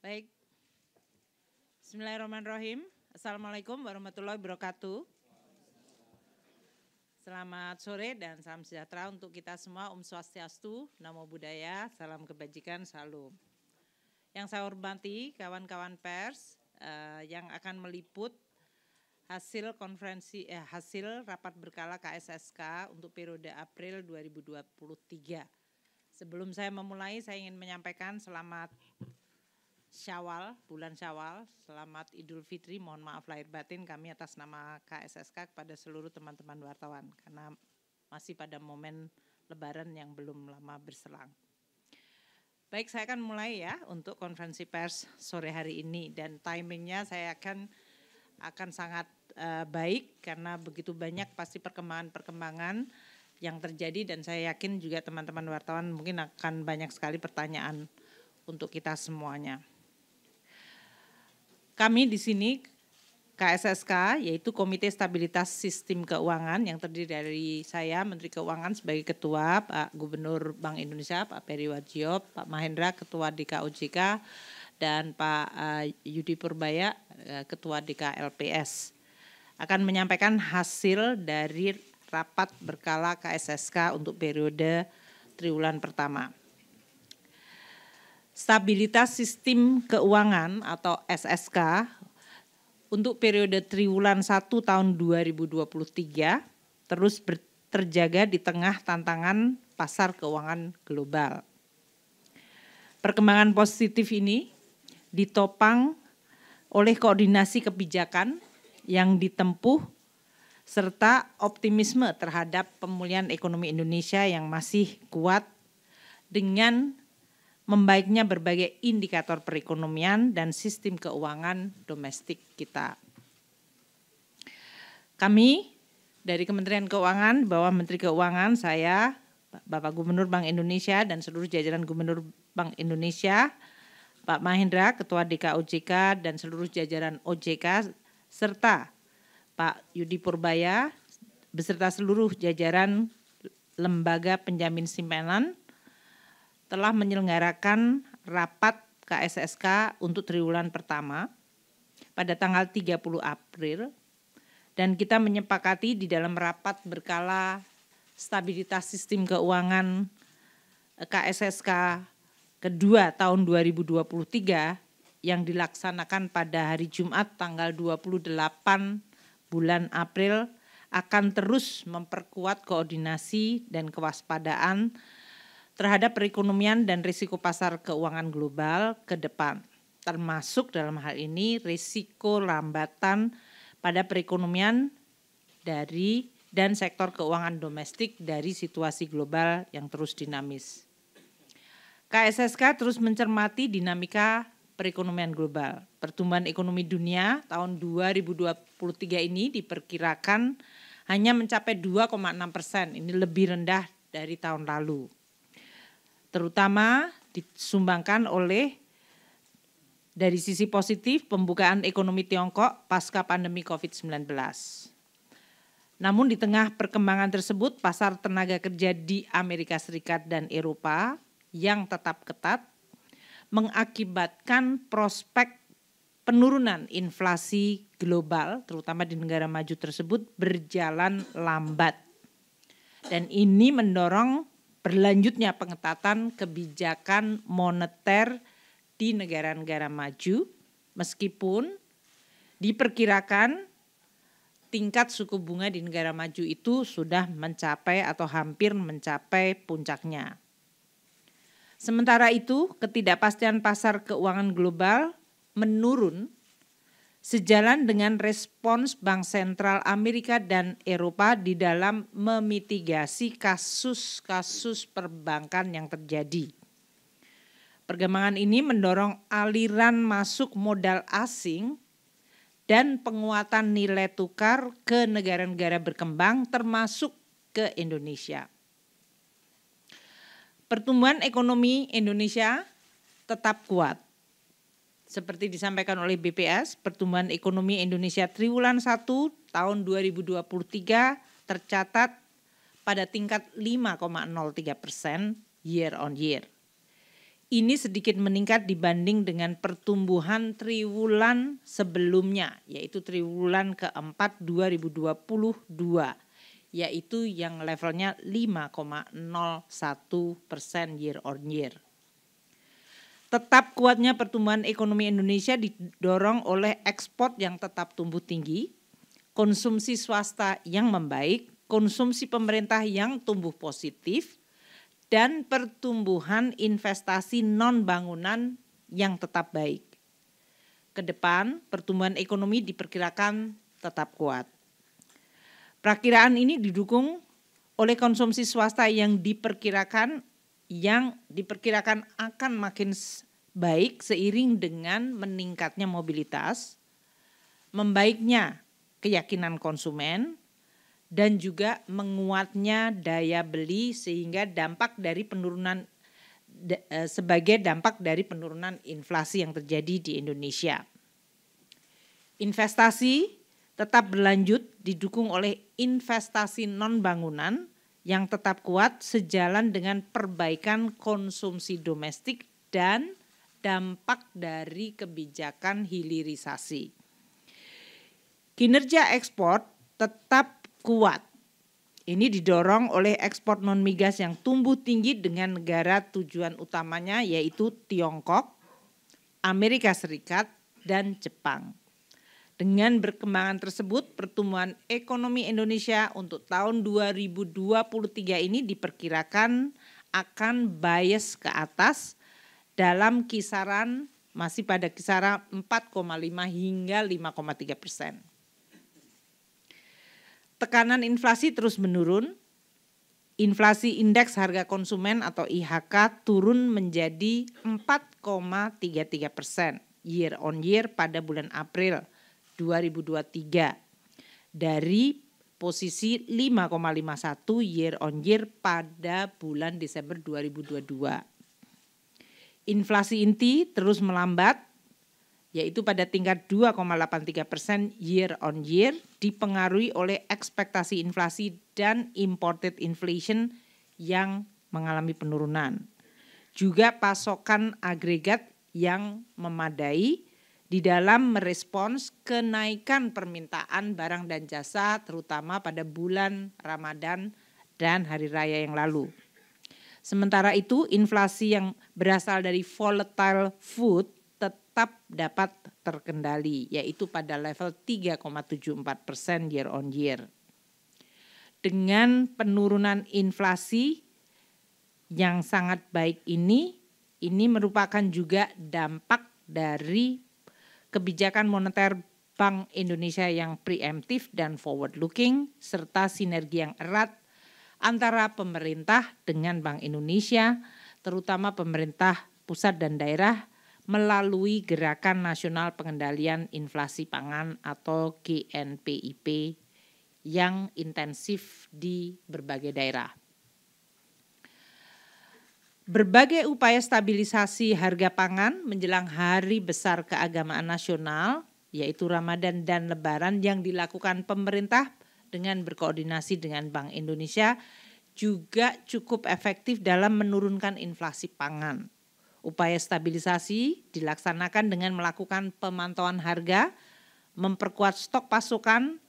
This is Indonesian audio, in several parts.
Baik. Bismillahirrahmanirrahim. Assalamualaikum warahmatullahi wabarakatuh. Selamat sore dan salam sejahtera untuk kita semua. Om Swastiastu, Namo Buddhaya, salam kebajikan, salam. Yang saya hormati kawan-kawan pers yang akan meliput hasil rapat berkala KSSK untuk periode April 2023. Sebelum saya memulai, saya ingin menyampaikan selamat Syawal, bulan Syawal, selamat Idul Fitri, mohon maaf lahir batin kami atas nama KSSK kepada seluruh teman-teman wartawan karena masih pada momen lebaran yang belum lama berselang. Baik, saya akan mulai ya untuk konferensi pers sore hari ini dan timingnya saya akan sangat baik karena begitu banyak pasti perkembangan yang terjadi dan saya yakin juga teman-teman wartawan mungkin akan banyak sekali pertanyaan untuk kita semuanya. Kami di sini KSSK yaitu Komite Stabilitas Sistem Keuangan yang terdiri dari saya Menteri Keuangan sebagai Ketua, Pak Gubernur Bank Indonesia Pak Peri Warjio, Pak Mahendra Ketua DKOJK dan Pak Yudi Purbaya Ketua DKLPS akan menyampaikan hasil dari rapat berkala KSSK untuk periode triwulan pertama. Stabilitas Sistem Keuangan atau SSK untuk periode triwulan 1 tahun 2023 terus terjaga di tengah tantangan pasar keuangan global. Perkembangan positif ini ditopang oleh koordinasi kebijakan yang ditempuh serta optimisme terhadap pemulihan ekonomi Indonesia yang masih kuat dengan membaiknya berbagai indikator perekonomian dan sistem keuangan domestik kita. Kami dari Kementerian Keuangan, bawah Menteri Keuangan, saya, Bapak Gubernur Bank Indonesia dan seluruh jajaran Gubernur Bank Indonesia, Pak Mahendra, Ketua DKOJK dan seluruh jajaran OJK, serta Pak Yudi Purbaya, beserta seluruh jajaran lembaga penjamin simpanan, telah menyelenggarakan rapat KSSK untuk triwulan pertama pada tanggal 30 April dan kita menyepakati di dalam rapat berkala stabilitas sistem keuangan KSSK kedua tahun 2023 yang dilaksanakan pada hari Jumat tanggal 28 bulan April akan terus memperkuat koordinasi dan kewaspadaan terhadap perekonomian dan risiko pasar keuangan global ke depan, termasuk dalam hal ini risiko lambatan pada perekonomian dan sektor keuangan domestik dari situasi global yang terus dinamis. KSSK terus mencermati dinamika perekonomian global. Pertumbuhan ekonomi dunia tahun 2023 ini diperkirakan hanya mencapai 2,6%, ini lebih rendah dari tahun lalu. Terutama disumbangkan oleh dari sisi positif pembukaan ekonomi Tiongkok pasca pandemi COVID-19. Namun di tengah perkembangan tersebut, pasar tenaga kerja di Amerika Serikat dan Eropa yang tetap ketat mengakibatkan prospek penurunan inflasi global, terutama di negara maju tersebut, berjalan lambat. Dan ini mendorong berlanjutnya pengetatan kebijakan moneter di negara-negara maju, meskipun diperkirakan tingkat suku bunga di negara maju itu sudah mencapai atau hampir mencapai puncaknya. Sementara itu, ketidakpastian pasar keuangan global menurun sejalan dengan respons Bank Sentral Amerika dan Eropa di dalam memitigasi kasus-kasus perbankan yang terjadi. Perkembangan ini mendorong aliran masuk modal asing dan penguatan nilai tukar ke negara-negara berkembang termasuk ke Indonesia. Pertumbuhan ekonomi Indonesia tetap kuat. Seperti disampaikan oleh BPS, pertumbuhan ekonomi Indonesia triwulan 1 tahun 2023 tercatat pada tingkat 5,03% year on year. ini sedikit meningkat dibanding dengan pertumbuhan triwulan sebelumnya, yaitu triwulan keempat 2022, yaitu yang levelnya 5,01% year on year. Tetap kuatnya pertumbuhan ekonomi Indonesia didorong oleh ekspor yang tetap tumbuh tinggi, konsumsi swasta yang membaik, konsumsi pemerintah yang tumbuh positif, dan pertumbuhan investasi non-bangunan yang tetap baik. Ke depan, pertumbuhan ekonomi diperkirakan tetap kuat. Perakiraan ini didukung oleh konsumsi swasta yang diperkirakan akan makin baik seiring dengan meningkatnya mobilitas, membaiknya keyakinan konsumen, dan juga menguatnya daya beli sehingga sebagai dampak dari penurunan inflasi yang terjadi di Indonesia. Investasi tetap berlanjut didukung oleh investasi non-bangunan yang tetap kuat sejalan dengan perbaikan konsumsi domestik dan dampak dari kebijakan hilirisasi. Kinerja ekspor tetap kuat. Ini didorong oleh ekspor non-migas yang tumbuh tinggi dengan negara tujuan utamanya yaitu Tiongkok, Amerika Serikat, dan Jepang. Dengan perkembangan tersebut, pertumbuhan ekonomi Indonesia untuk tahun 2023 ini diperkirakan akan bias ke atas dalam masih pada kisaran 4,5 hingga 5,3%. Tekanan inflasi terus menurun. Inflasi indeks harga konsumen atau IHK turun menjadi 4,33% year on year pada bulan April 2023 dari posisi 5,51 year on year pada bulan Desember 2022. Inflasi inti terus melambat, yaitu pada tingkat 2,83% year on year, dipengaruhi oleh ekspektasi inflasi dan imported inflation yang mengalami penurunan. Juga pasokan agregat yang memadai di dalam merespons kenaikan permintaan barang dan jasa terutama pada bulan Ramadan dan Hari Raya yang lalu. Sementara itu, inflasi yang berasal dari volatile food tetap dapat terkendali, yaitu pada level 3,74% year on year. Dengan penurunan inflasi yang sangat baik ini merupakan juga dampak dari kebijakan moneter Bank Indonesia yang preemptif dan forward looking, serta sinergi yang erat antara pemerintah dengan Bank Indonesia, terutama pemerintah pusat dan daerah, melalui Gerakan Nasional Pengendalian Inflasi Pangan atau GNPIP yang intensif di berbagai daerah. Berbagai upaya stabilisasi harga pangan menjelang hari besar keagamaan nasional, yaitu Ramadan dan Lebaran yang dilakukan pemerintah dengan berkoordinasi dengan Bank Indonesia juga cukup efektif dalam menurunkan inflasi pangan. Upaya stabilisasi dilaksanakan dengan melakukan pemantauan harga, memperkuat stok pasokan,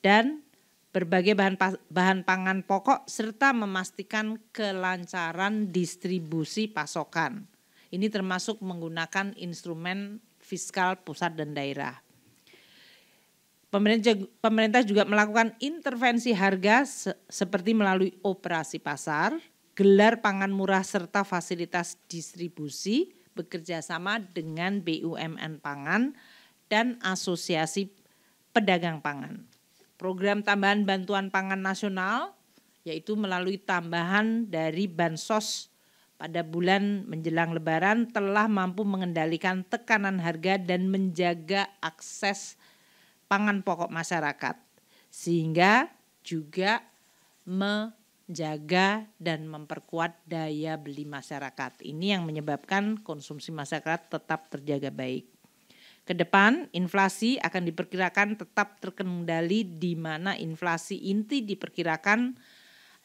dan berbagai bahan pangan pokok, serta memastikan kelancaran distribusi pasokan. Ini termasuk menggunakan instrumen fiskal pusat dan daerah. Pemerintah juga melakukan intervensi harga seperti melalui operasi pasar, gelar pangan murah serta fasilitas distribusi bekerjasama dengan BUMN pangan dan asosiasi pedagang pangan. Program tambahan bantuan pangan nasional yaitu melalui tambahan dari Bansos pada bulan menjelang Lebaran telah mampu mengendalikan tekanan harga dan menjaga akses pangan pokok masyarakat sehingga juga menjaga dan memperkuat daya beli masyarakat. Ini yang menyebabkan konsumsi masyarakat tetap terjaga baik. Ke depan, inflasi akan diperkirakan tetap terkendali di mana inflasi inti diperkirakan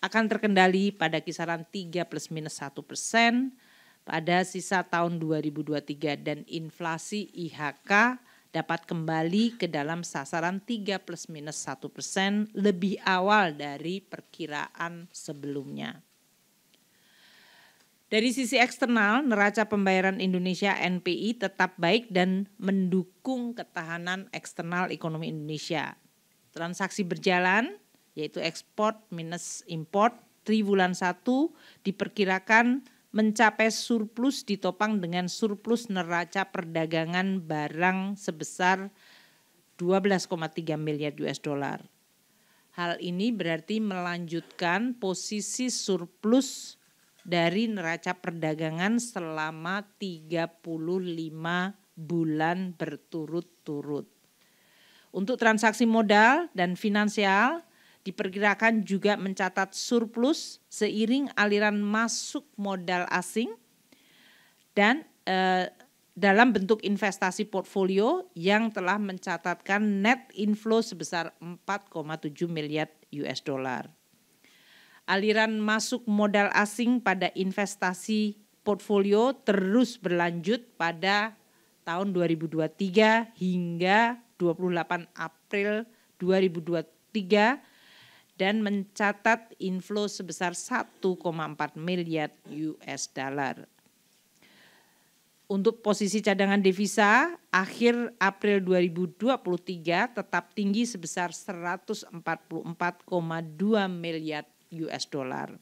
akan terkendali pada kisaran 3 plus minus 1%, pada sisa tahun 2023 dan inflasi IHK dapat kembali ke dalam sasaran 3 plus minus 1% lebih awal dari perkiraan sebelumnya. Dari sisi eksternal, neraca pembayaran Indonesia NPI tetap baik dan mendukung ketahanan eksternal ekonomi Indonesia. Transaksi berjalan, yaitu ekspor minus import, triwulan 1 diperkirakan mencapai surplus ditopang dengan surplus neraca perdagangan barang sebesar 12,3 miliar US dollar. Hal ini berarti melanjutkan posisi surplus dari neraca perdagangan selama 35 bulan berturut-turut. Untuk transaksi modal dan finansial diperkirakan juga mencatat surplus seiring aliran masuk modal asing dan dalam bentuk investasi portfolio yang telah mencatatkan net inflow sebesar 4,7 miliar US dollar. Aliran masuk modal asing pada investasi portfolio terus berlanjut pada tahun 2023 hingga 28 April 2023 dan mencatat inflow sebesar 1,4 miliar US dollar. Untuk posisi cadangan devisa, akhir April 2023 tetap tinggi sebesar 144,2 miliar US dollar.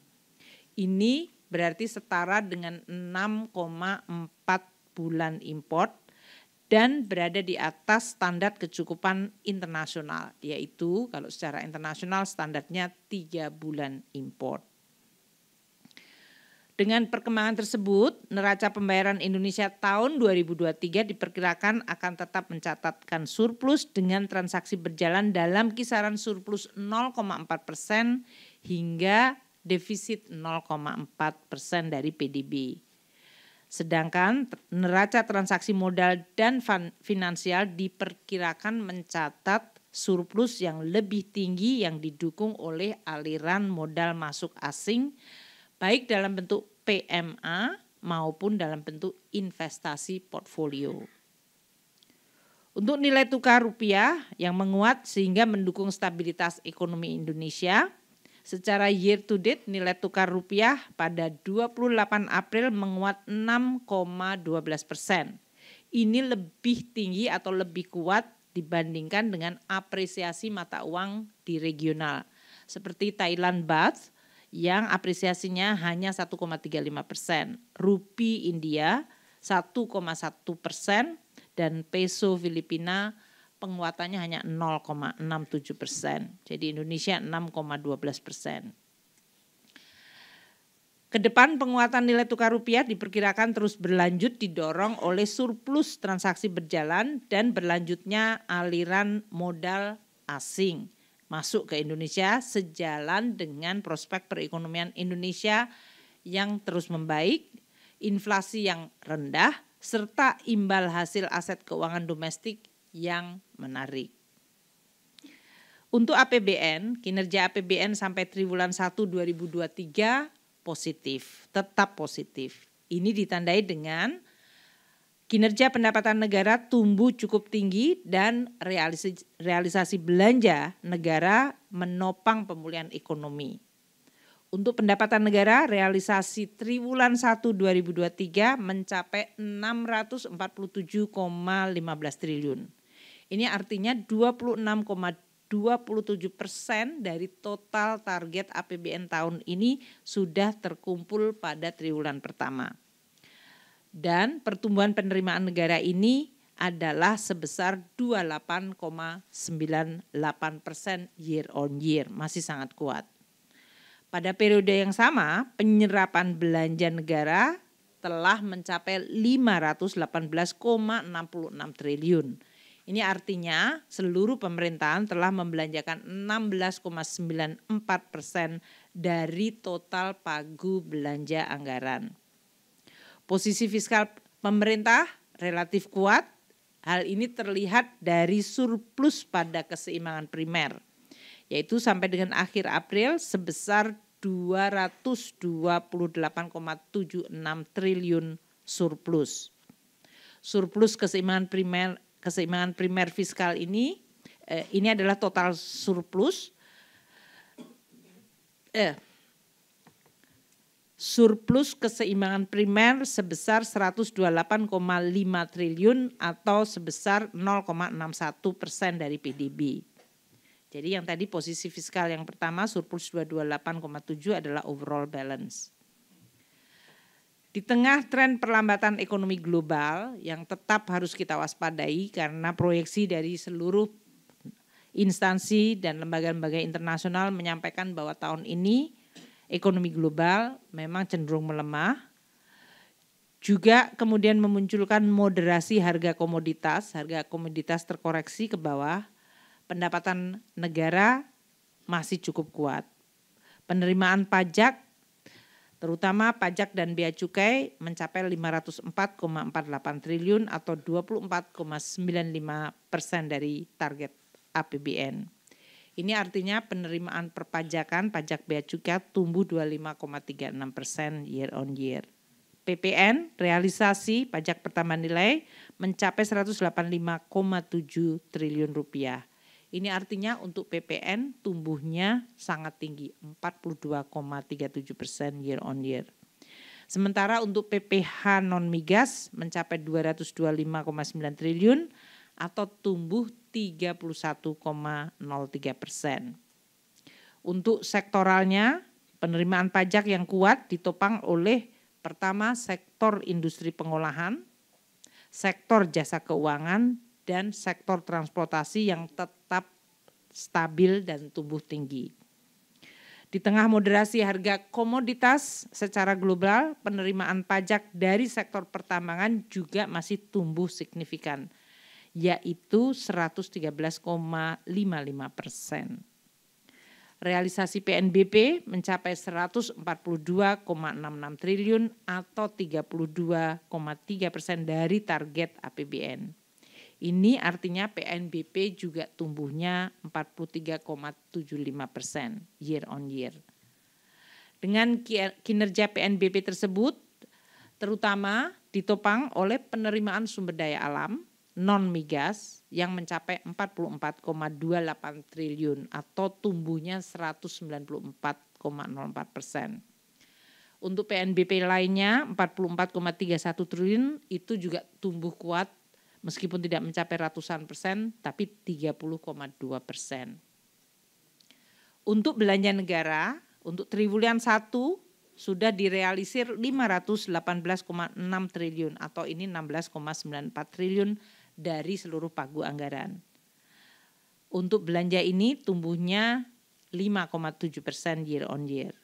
Ini berarti setara dengan 6,4 bulan import dan berada di atas standar kecukupan internasional, yaitu kalau secara internasional standarnya 3 bulan import. Dengan perkembangan tersebut, neraca pembayaran Indonesia tahun 2023 diperkirakan akan tetap mencatatkan surplus dengan transaksi berjalan dalam kisaran surplus 0,4% hingga defisit 0,4% dari PDB. Sedangkan neraca transaksi modal dan finansial diperkirakan mencatat surplus yang lebih tinggi yang didukung oleh aliran modal masuk asing baik dalam bentuk PMA maupun dalam bentuk investasi portfolio. Untuk nilai tukar rupiah yang menguat sehingga mendukung stabilitas ekonomi Indonesia, secara year to date nilai tukar rupiah pada 28 April menguat 6,12%. Ini lebih tinggi atau lebih kuat dibandingkan dengan apresiasi mata uang di regional seperti Thailand Baht yang apresiasinya hanya 1,35%, Rupi India 1,1% dan peso Filipina penguatannya hanya 0,67%. Jadi Indonesia 6,12%. Kedepan penguatan nilai tukar rupiah diperkirakan terus berlanjut didorong oleh surplus transaksi berjalan dan berlanjutnya aliran modal asing masuk ke Indonesia sejalan dengan prospek perekonomian Indonesia yang terus membaik, inflasi yang rendah, serta imbal hasil aset keuangan domestik yang menarik. Untuk APBN, kinerja APBN sampai triwulan 1 2023 positif, tetap positif. Ini ditandai dengan kinerja pendapatan negara tumbuh cukup tinggi dan realisasi belanja negara menopang pemulihan ekonomi. Untuk pendapatan negara, realisasi triwulan 1 2023 mencapai 647,15 triliun. Ini artinya 26,27% dari total target APBN tahun ini sudah terkumpul pada triwulan pertama. Dan pertumbuhan penerimaan negara ini adalah sebesar 28,98% year on year, masih sangat kuat. Pada periode yang sama, penyerapan belanja negara telah mencapai 518,66 triliun. Ini artinya seluruh pemerintahan telah membelanjakan 16,94% dari total pagu belanja anggaran. Posisi fiskal pemerintah relatif kuat. Hal ini terlihat dari surplus pada keseimbangan primer, yaitu sampai dengan akhir April sebesar 228,76 triliun surplus. Surplus keseimbangan primer fiskal ini adalah total surplus surplus keseimbangan primer sebesar 128,5 triliun atau sebesar 0,61% dari PDB. Jadi yang tadi posisi fiskal yang pertama surplus 228,7 adalah overall balance. Di tengah tren perlambatan ekonomi global yang tetap harus kita waspadai karena proyeksi dari seluruh instansi dan lembaga-lembaga internasional menyampaikan bahwa tahun ini ekonomi global memang cenderung melemah. Juga kemudian memunculkan moderasi harga komoditas terkoreksi ke bawah. Pendapatan negara masih cukup kuat. Penerimaan pajak, terutama pajak dan bea cukai mencapai 504,48 triliun atau 24,95% dari target APBN. Ini artinya penerimaan perpajakan pajak bea cukai tumbuh 25,36% year on year. PPN, realisasi pajak pertambahan nilai mencapai 185,7 triliun rupiah. Ini artinya untuk PPN tumbuhnya sangat tinggi, 42,37% year on year. Sementara untuk PPH non-migas mencapai 225,9 triliun atau tumbuh 31,03%. Untuk sektoralnya, penerimaan pajak yang kuat ditopang oleh pertama sektor industri pengolahan, sektor jasa keuangan, dan sektor transportasi yang tetap stabil dan tumbuh tinggi. Di tengah moderasi harga komoditas secara global, penerimaan pajak dari sektor pertambangan juga masih tumbuh signifikan, yaitu 113,55%. Realisasi PNBP mencapai 142,66 triliun atau 32,3% dari target APBN. Ini artinya PNBP juga tumbuhnya 43,75% year on year. Dengan kinerja PNBP tersebut terutama ditopang oleh penerimaan sumber daya alam non-migas yang mencapai 44,28 triliun atau tumbuhnya 194,04%. Untuk PNBP lainnya 44,31 triliun itu juga tumbuh kuat meskipun tidak mencapai ratusan persen, tapi 30,2%. Untuk belanja negara, untuk triwulan 1 sudah direalisir 518,6 triliun atau ini 16,94 triliun dari seluruh pagu anggaran. Untuk belanja ini tumbuhnya 5,7% year on year.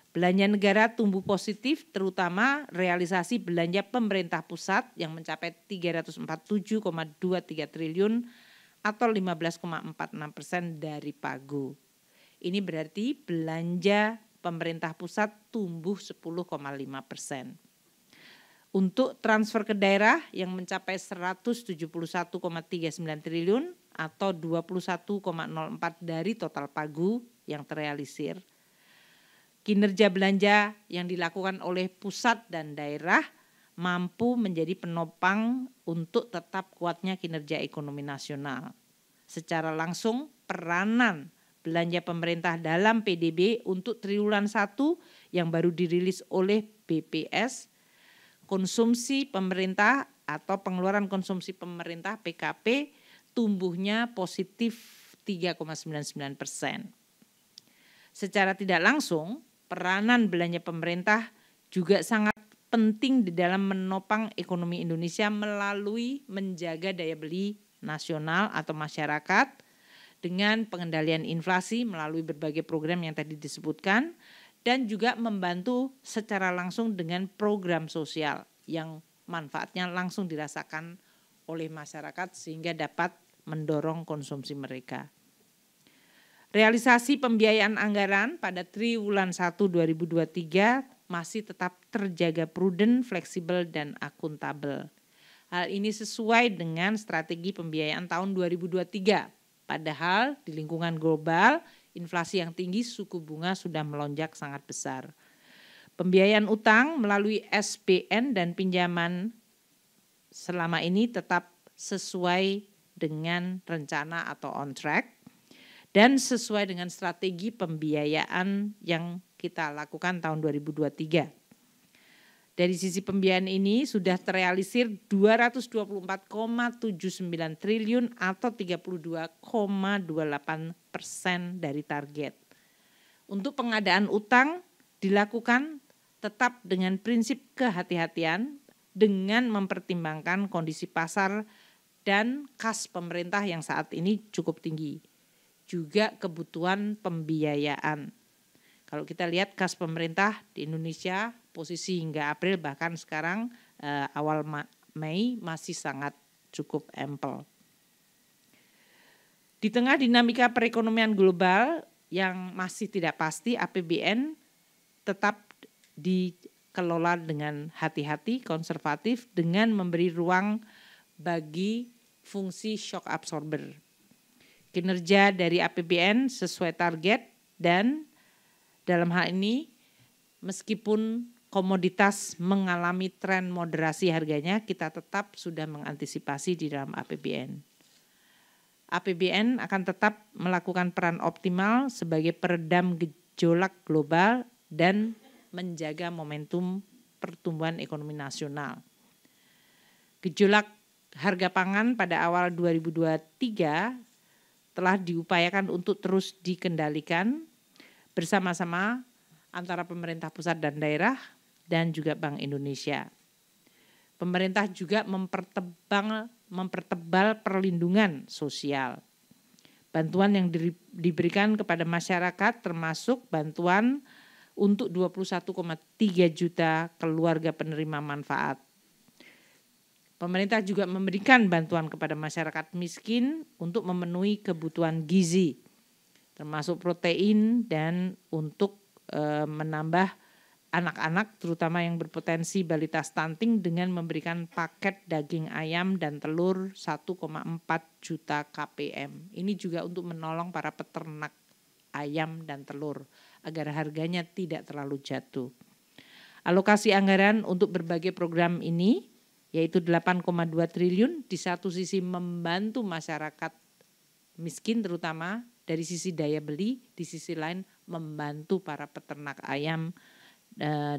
Belanja negara tumbuh positif terutama realisasi belanja pemerintah pusat yang mencapai 347,23 triliun atau 15,46% dari pagu. Ini berarti belanja pemerintah pusat tumbuh 10,5%. Untuk transfer ke daerah yang mencapai 171,39 triliun atau 21,04 dari total pagu yang terrealisir. Kinerja belanja yang dilakukan oleh pusat dan daerah mampu menjadi penopang untuk tetap kuatnya kinerja ekonomi nasional. Secara langsung peranan belanja pemerintah dalam PDB untuk triwulan 1 yang baru dirilis oleh BPS, konsumsi pemerintah atau pengeluaran konsumsi pemerintah PKP tumbuhnya positif 3,99%. Secara tidak langsung, peranan belanja pemerintah juga sangat penting di dalam menopang ekonomi Indonesia melalui menjaga daya beli nasional atau masyarakat dengan pengendalian inflasi melalui berbagai program yang tadi disebutkan dan juga membantu secara langsung dengan program sosial yang manfaatnya langsung dirasakan oleh masyarakat sehingga dapat mendorong konsumsi mereka. Realisasi pembiayaan anggaran pada triwulan 1 2023 masih tetap terjaga prudent, fleksibel, dan akuntabel. Hal ini sesuai dengan strategi pembiayaan tahun 2023. Padahal di lingkungan global, inflasi yang tinggi, suku bunga sudah melonjak sangat besar. Pembiayaan utang melalui SBN dan pinjaman selama ini tetap sesuai dengan rencana atau on track dan sesuai dengan strategi pembiayaan yang kita lakukan tahun 2023. Dari sisi pembiayaan ini sudah terrealisir 224,79 triliun atau 32,28% dari target. Untuk pengadaan utang dilakukan tetap dengan prinsip kehati-hatian dengan mempertimbangkan kondisi pasar dan kas pemerintah yang saat ini cukup tinggi. Juga kebutuhan pembiayaan. Kalau kita lihat kas pemerintah di Indonesia posisi hingga April bahkan sekarang awal Mei masih sangat cukup ample. Di tengah dinamika perekonomian global yang masih tidak pasti, APBN tetap dikelola dengan hati-hati, konservatif dengan memberi ruang bagi fungsi shock absorber. Kinerja dari APBN sesuai target dan dalam hal ini meskipun komoditas mengalami tren moderasi harganya, kita tetap sudah mengantisipasi di dalam APBN. APBN akan tetap melakukan peran optimal sebagai peredam gejolak global dan menjaga momentum pertumbuhan ekonomi nasional. Gejolak harga pangan pada awal 2023 telah diupayakan untuk terus dikendalikan bersama-sama antara pemerintah pusat dan daerah dan juga Bank Indonesia. Pemerintah juga mempertebal perlindungan sosial. Bantuan yang diberikan kepada masyarakat termasuk bantuan untuk 21,3 juta keluarga penerima manfaat. Pemerintah juga memberikan bantuan kepada masyarakat miskin untuk memenuhi kebutuhan gizi, termasuk protein dan untuk menambah anak-anak terutama yang berpotensi balita stunting dengan memberikan paket daging ayam dan telur 1,4 juta kpm. Ini juga untuk menolong para peternak ayam dan telur agar harganya tidak terlalu jatuh. Alokasi anggaran untuk berbagai program ini yaitu 8,2 triliun di satu sisi membantu masyarakat miskin terutama dari sisi daya beli, di sisi lain membantu para peternak ayam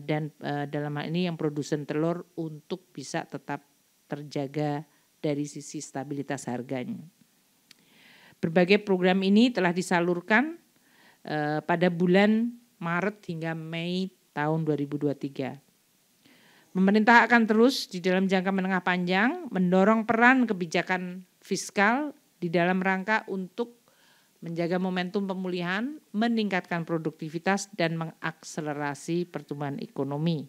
dan dalam hal ini yang produsen telur untuk bisa tetap terjaga dari sisi stabilitas harganya. Berbagai program ini telah disalurkan pada bulan Maret hingga Mei tahun 2023. Pemerintah akan terus di dalam jangka menengah panjang mendorong peran kebijakan fiskal di dalam rangka untuk menjaga momentum pemulihan, meningkatkan produktivitas dan mengakselerasi pertumbuhan ekonomi.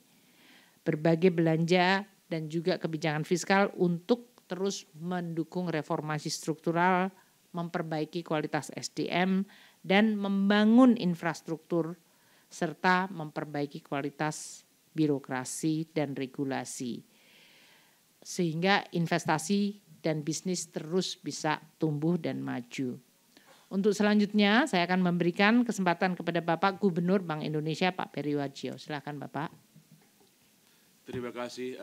Berbagai belanja dan juga kebijakan fiskal untuk terus mendukung reformasi struktural, memperbaiki kualitas SDM dan membangun infrastruktur serta memperbaiki kualitas birokrasi dan regulasi sehingga investasi dan bisnis terus bisa tumbuh dan maju. Untuk selanjutnya saya akan memberikan kesempatan kepada Bapak Gubernur Bank Indonesia Pak Peri Warjio. Silakan Bapak. Terima kasih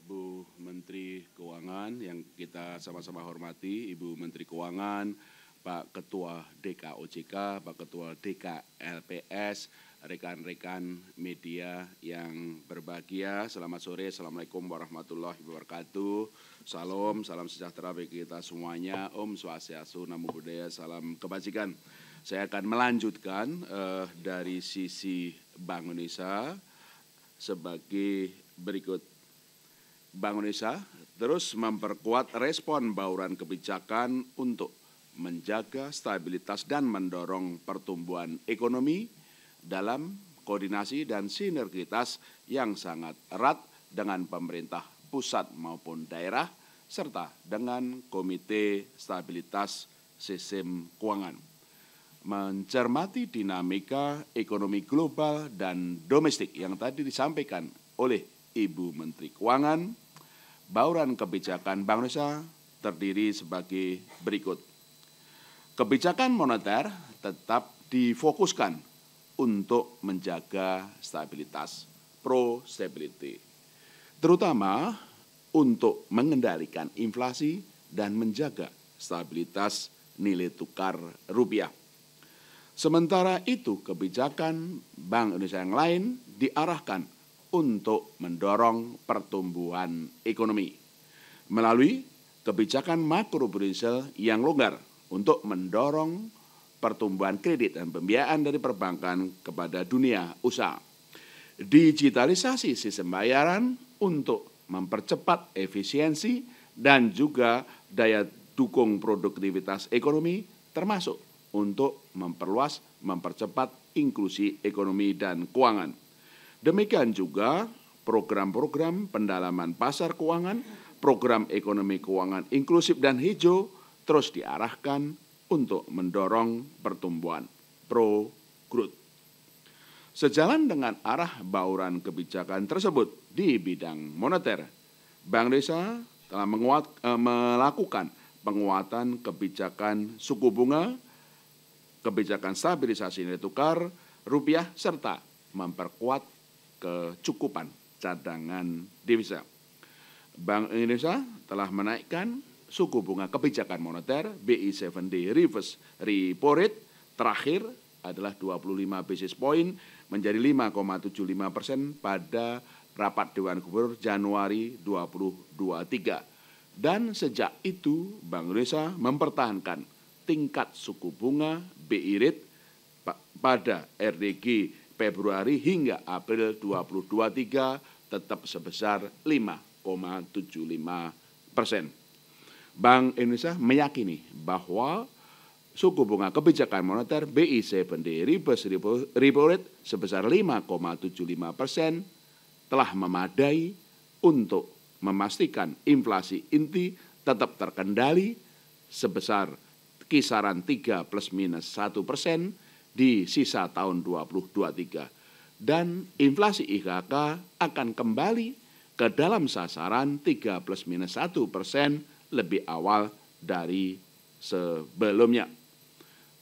Bu Menteri Keuangan yang kita sama-sama hormati, Ibu Menteri Keuangan, Pak Ketua DKOJK, Pak Ketua DKLPS, rekan-rekan media yang berbahagia. Selamat sore, Assalamualaikum warahmatullahi wabarakatuh. Salam sejahtera bagi kita semuanya. Om Swastiastu, Namo Buddhaya, salam kebajikan. Saya akan melanjutkan dari sisi Bank Indonesia sebagai berikut. Bank Indonesia terus memperkuat respon bauran kebijakan untuk menjaga stabilitas dan mendorong pertumbuhan ekonomi dalam koordinasi dan sinergitas yang sangat erat dengan pemerintah pusat maupun daerah serta dengan Komite Stabilitas Sistem Keuangan. Mencermati dinamika ekonomi global dan domestik yang tadi disampaikan oleh Ibu Menteri Keuangan, bauran kebijakan Bank Indonesia terdiri sebagai berikut. Kebijakan moneter tetap difokuskan untuk menjaga stabilitas, pro-stability, terutama untuk mengendalikan inflasi dan menjaga stabilitas nilai tukar rupiah. Sementara itu, kebijakan Bank Indonesia yang lain diarahkan untuk mendorong pertumbuhan ekonomi melalui kebijakan makroprudential yang longgar untuk mendorong pertumbuhan kredit dan pembiayaan dari perbankan kepada dunia usaha. Digitalisasi sistem bayaran untuk mempercepat efisiensi dan juga daya dukung produktivitas ekonomi, termasuk untuk mempercepat inklusi ekonomi dan keuangan. Demikian juga program-program pendalaman pasar keuangan, program ekonomi keuangan inklusif dan hijau terus diarahkan untuk mendorong pertumbuhan pro-growth. Sejalan dengan arah bauran kebijakan tersebut di bidang moneter, Bank Indonesia telah melakukan penguatan kebijakan suku bunga, kebijakan stabilisasi nilai tukar rupiah, serta memperkuat kecukupan cadangan devisa. Bank Indonesia telah menaikkan suku bunga kebijakan moneter BI 7-day reverse repo rate terakhir adalah 25 basis point menjadi 5,75% pada rapat Dewan Gubernur Januari 2023. Dan sejak itu Bank Indonesia mempertahankan tingkat suku bunga BI rate pada RDG Februari hingga April 2023 tetap sebesar 5,75%. Bank Indonesia meyakini bahwa suku bunga kebijakan moneter BI 7-day reverse repo rate sebesar 5,75% telah memadai untuk memastikan inflasi inti tetap terkendali sebesar kisaran 3 plus minus 1% di sisa tahun 2023. Dan inflasi IHK akan kembali ke dalam sasaran 3 plus minus 1% lebih awal dari sebelumnya.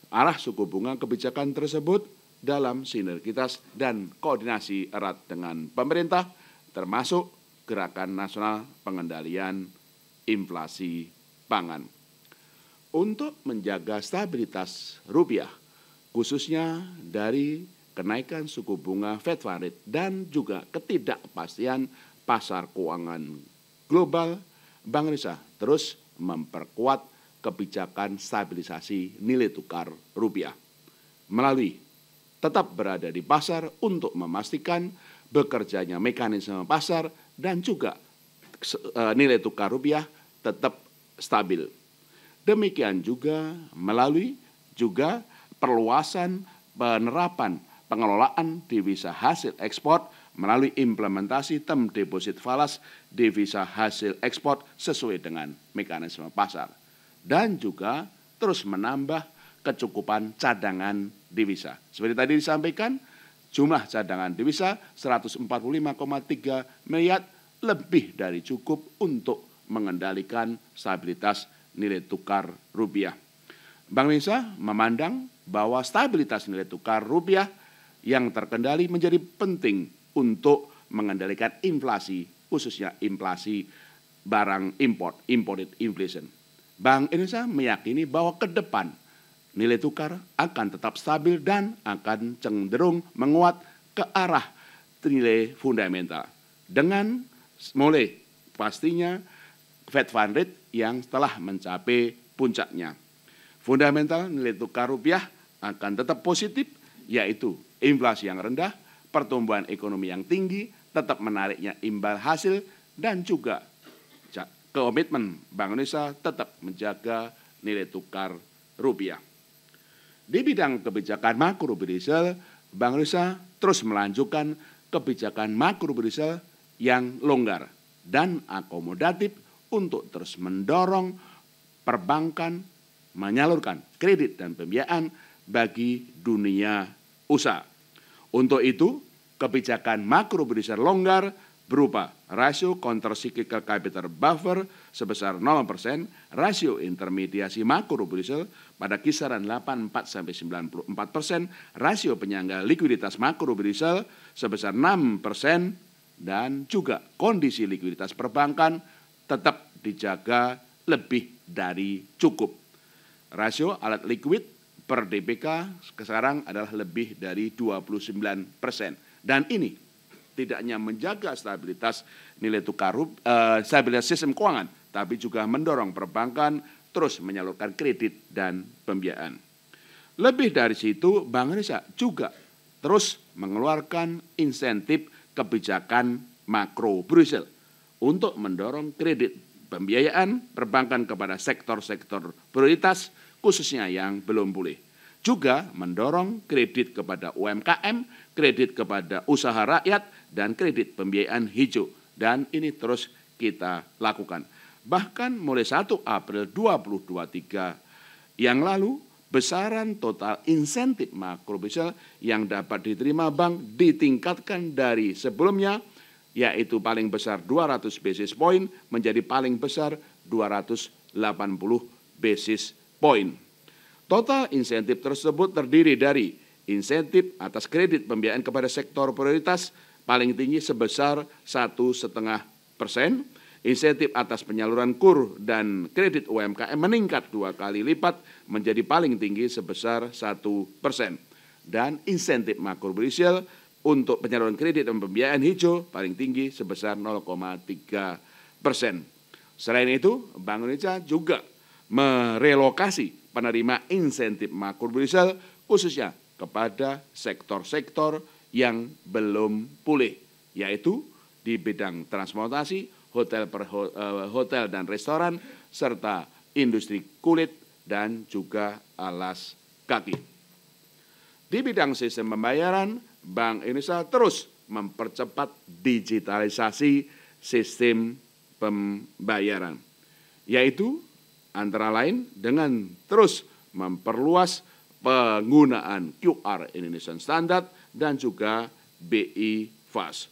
Arah suku bunga kebijakan tersebut dalam sinergitas dan koordinasi erat dengan pemerintah, termasuk Gerakan Nasional Pengendalian Inflasi Pangan. Untuk menjaga stabilitas rupiah, khususnya dari kenaikan suku bunga Fed Fund Rate dan juga ketidakpastian pasar keuangan global, Bank Indonesia terus memperkuat kebijakan stabilisasi nilai tukar rupiah melalui tetap berada di pasar untuk memastikan bekerjanya mekanisme pasar dan juga nilai tukar rupiah tetap stabil. Demikian juga melalui juga perluasan penerapan pengelolaan devisa hasil ekspor melalui implementasi term deposit falas devisa hasil ekspor sesuai dengan mekanisme pasar. Dan juga terus menambah kecukupan cadangan devisa. Seperti tadi disampaikan, jumlah cadangan devisa 145,3 miliar lebih dari cukup untuk mengendalikan stabilitas nilai tukar rupiah. Bank Indonesia memandang bahwa stabilitas nilai tukar rupiah yang terkendali menjadi penting untuk mengendalikan inflasi, khususnya inflasi barang import, imported inflation. Bank Indonesia meyakini bahwa ke depan nilai tukar akan tetap stabil dan akan cenderung menguat ke arah nilai fundamental dengan mulai pastinya Fed Fund Rate yang telah mencapai puncaknya. Fundamental nilai tukar rupiah akan tetap positif, yaitu inflasi yang rendah, pertumbuhan ekonomi yang tinggi, tetap menariknya imbal hasil, dan juga komitmen Bank Indonesia tetap menjaga nilai tukar rupiah. Di bidang kebijakan makroprudential, Bank Indonesia terus melanjutkan kebijakan makroprudential yang longgar dan akomodatif untuk terus mendorong perbankan menyalurkan kredit dan pembiayaan bagi dunia usaha. Untuk itu, kebijakan makroprudential longgar berupa rasio countercyclical capital buffer sebesar 0%, rasio intermediasi makrobudensial pada kisaran 84-94%, rasio penyangga likuiditas makrobudensial sebesar 6%, dan juga kondisi likuiditas perbankan tetap dijaga lebih dari cukup. Rasio alat likuid per DPK sekarang adalah lebih dari 29%. Dan ini tidak hanya menjaga stabilitas nilai tukar stabilitas sistem keuangan, tapi juga mendorong perbankan terus menyalurkan kredit dan pembiayaan. Lebih dari situ, Bank Indonesia juga terus mengeluarkan insentif kebijakan makro Brussel untuk mendorong kredit pembiayaan perbankan kepada sektor-sektor prioritas khususnya yang belum pulih. Juga mendorong kredit kepada UMKM, kredit kepada usaha rakyat, dan kredit pembiayaan hijau. Dan ini terus kita lakukan. Bahkan mulai 1 April 2023 yang lalu, besaran total insentif makrobudensial yang dapat diterima bank ditingkatkan dari sebelumnya, yaitu paling besar 200 basis point menjadi paling besar 280 basis point. Total insentif tersebut terdiri dari insentif atas kredit pembiayaan kepada sektor prioritas paling tinggi sebesar 1,5%, insentif atas penyaluran KUR dan kredit UMKM meningkat 2 kali lipat menjadi paling tinggi sebesar 1%, dan insentif makrobudensial untuk penyaluran kredit dan pembiayaan hijau paling tinggi sebesar 0,3%. Selain itu, Bank Indonesia juga merelokasi penerima insentif makrobudensial khususnya kepada sektor-sektor yang belum pulih, yaitu di bidang transportasi, hotel dan restoran, serta industri kulit dan juga alas kaki. Di bidang sistem pembayaran, Bank Indonesia terus mempercepat digitalisasi sistem pembayaran, yaitu antara lain dengan terus memperluas penggunaan QR Indonesian Standard dan juga BI Fast.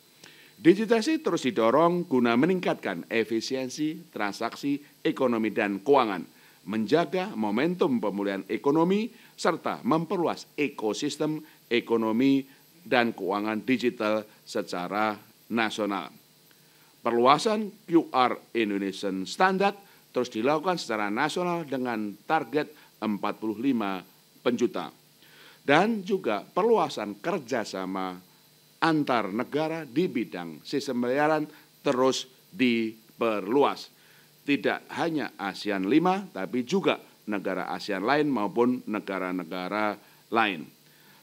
Digitalisasi terus didorong guna meningkatkan efisiensi transaksi ekonomi dan keuangan, menjaga momentum pemulihan ekonomi, serta memperluas ekosistem ekonomi dan keuangan digital secara nasional. Perluasan QR Indonesian Standard terus dilakukan secara nasional dengan target 45 penjuta. Dan juga perluasan kerjasama antar negara di bidang sistem pembayaran terus diperluas. Tidak hanya ASEAN 5, tapi juga negara ASEAN lain maupun negara-negara lain.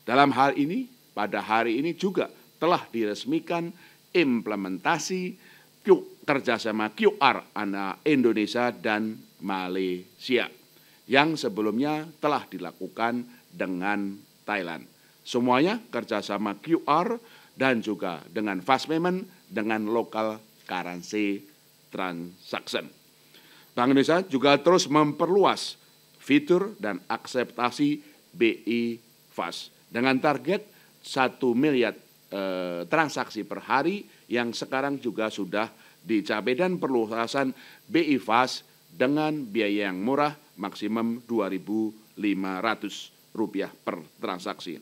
Dalam hal ini, pada hari ini juga telah diresmikan implementasi kerjasama QR antara Indonesia dan Malaysia yang sebelumnya telah dilakukan dengan Thailand. Semuanya kerjasama QR dan juga dengan fast payment dengan local currency transaction. Bank Indonesia juga terus memperluas fitur dan akseptasi BI Fast dengan target 1 miliar transaksi per hari yang sekarang juga sudah dicapai, dan perluasan BI Fast dengan biaya yang murah maksimum Rp2.500 per transaksi.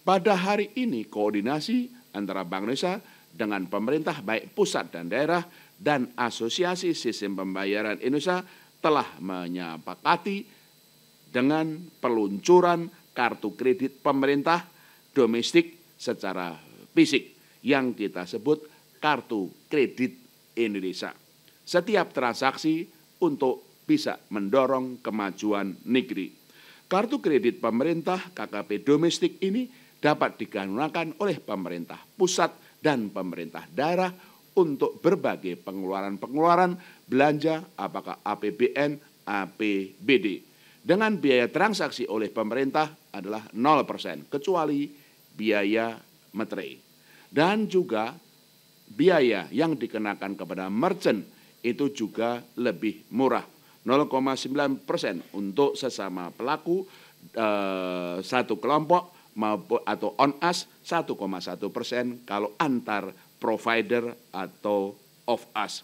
Pada hari ini koordinasi antara Bank Indonesia dengan pemerintah baik pusat dan daerah dan Asosiasi Sistem Pembayaran Indonesia telah menyepakati dengan peluncuran kartu kredit pemerintah domestik secara fisik yang kita sebut kartu kredit Indonesia. Setiap transaksi untuk bisa mendorong kemajuan negeri. Kartu kredit pemerintah KKP domestik ini dapat digunakan oleh pemerintah pusat dan pemerintah daerah untuk berbagai pengeluaran belanja, apakah APBN, APBD. Dengan biaya transaksi oleh pemerintah adalah 0%, kecuali biaya materai. Dan juga biaya yang dikenakan kepada merchant itu juga lebih murah, 0,9% untuk sesama pelaku satu kelompok maupun atau on us 1,1% kalau antar provider atau of us.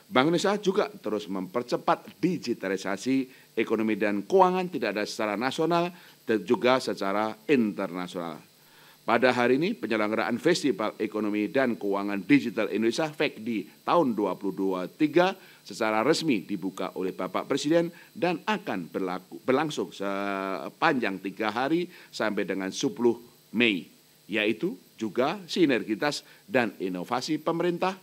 Bank Indonesia juga terus mempercepat digitalisasi ekonomi dan keuangan tidak ada secara nasional dan juga secara internasional. Pada hari ini penyelenggaraan Festival Ekonomi dan Keuangan Digital Indonesia FEKDI tahun 2023 secara resmi dibuka oleh Bapak Presiden dan akan berlangsung sepanjang 3 hari sampai dengan 10 Mei, yaitu juga sinergitas dan inovasi pemerintah,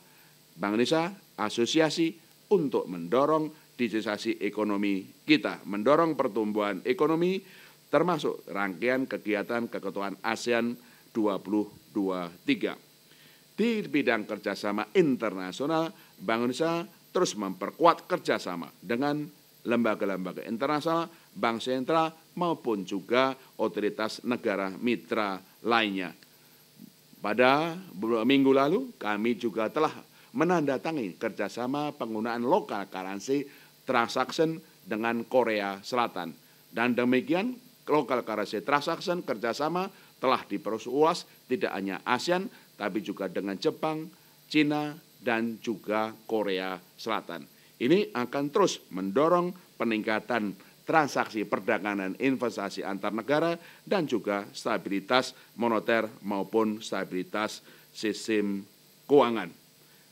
Bank Indonesia, asosiasi untuk mendorong digitalisasi ekonomi kita, mendorong pertumbuhan ekonomi termasuk rangkaian kegiatan keketuaan ASEAN 2023. Di bidang kerjasama internasional, Bank Indonesia terus memperkuat kerjasama dengan lembaga-lembaga internasional, bank sentral maupun juga otoritas negara mitra lainnya. Pada minggu lalu, kami juga telah menandatangani kerjasama penggunaan local currency transaction dengan Korea Selatan. Dan demikian, local currency transaction kerjasama telah diperluas tidak hanya ASEAN, tapi juga dengan Jepang, Cina, dan juga Korea Selatan. Ini akan terus mendorong peningkatan transaksi perdagangan investasi antar negara dan juga stabilitas moneter maupun stabilitas sistem keuangan.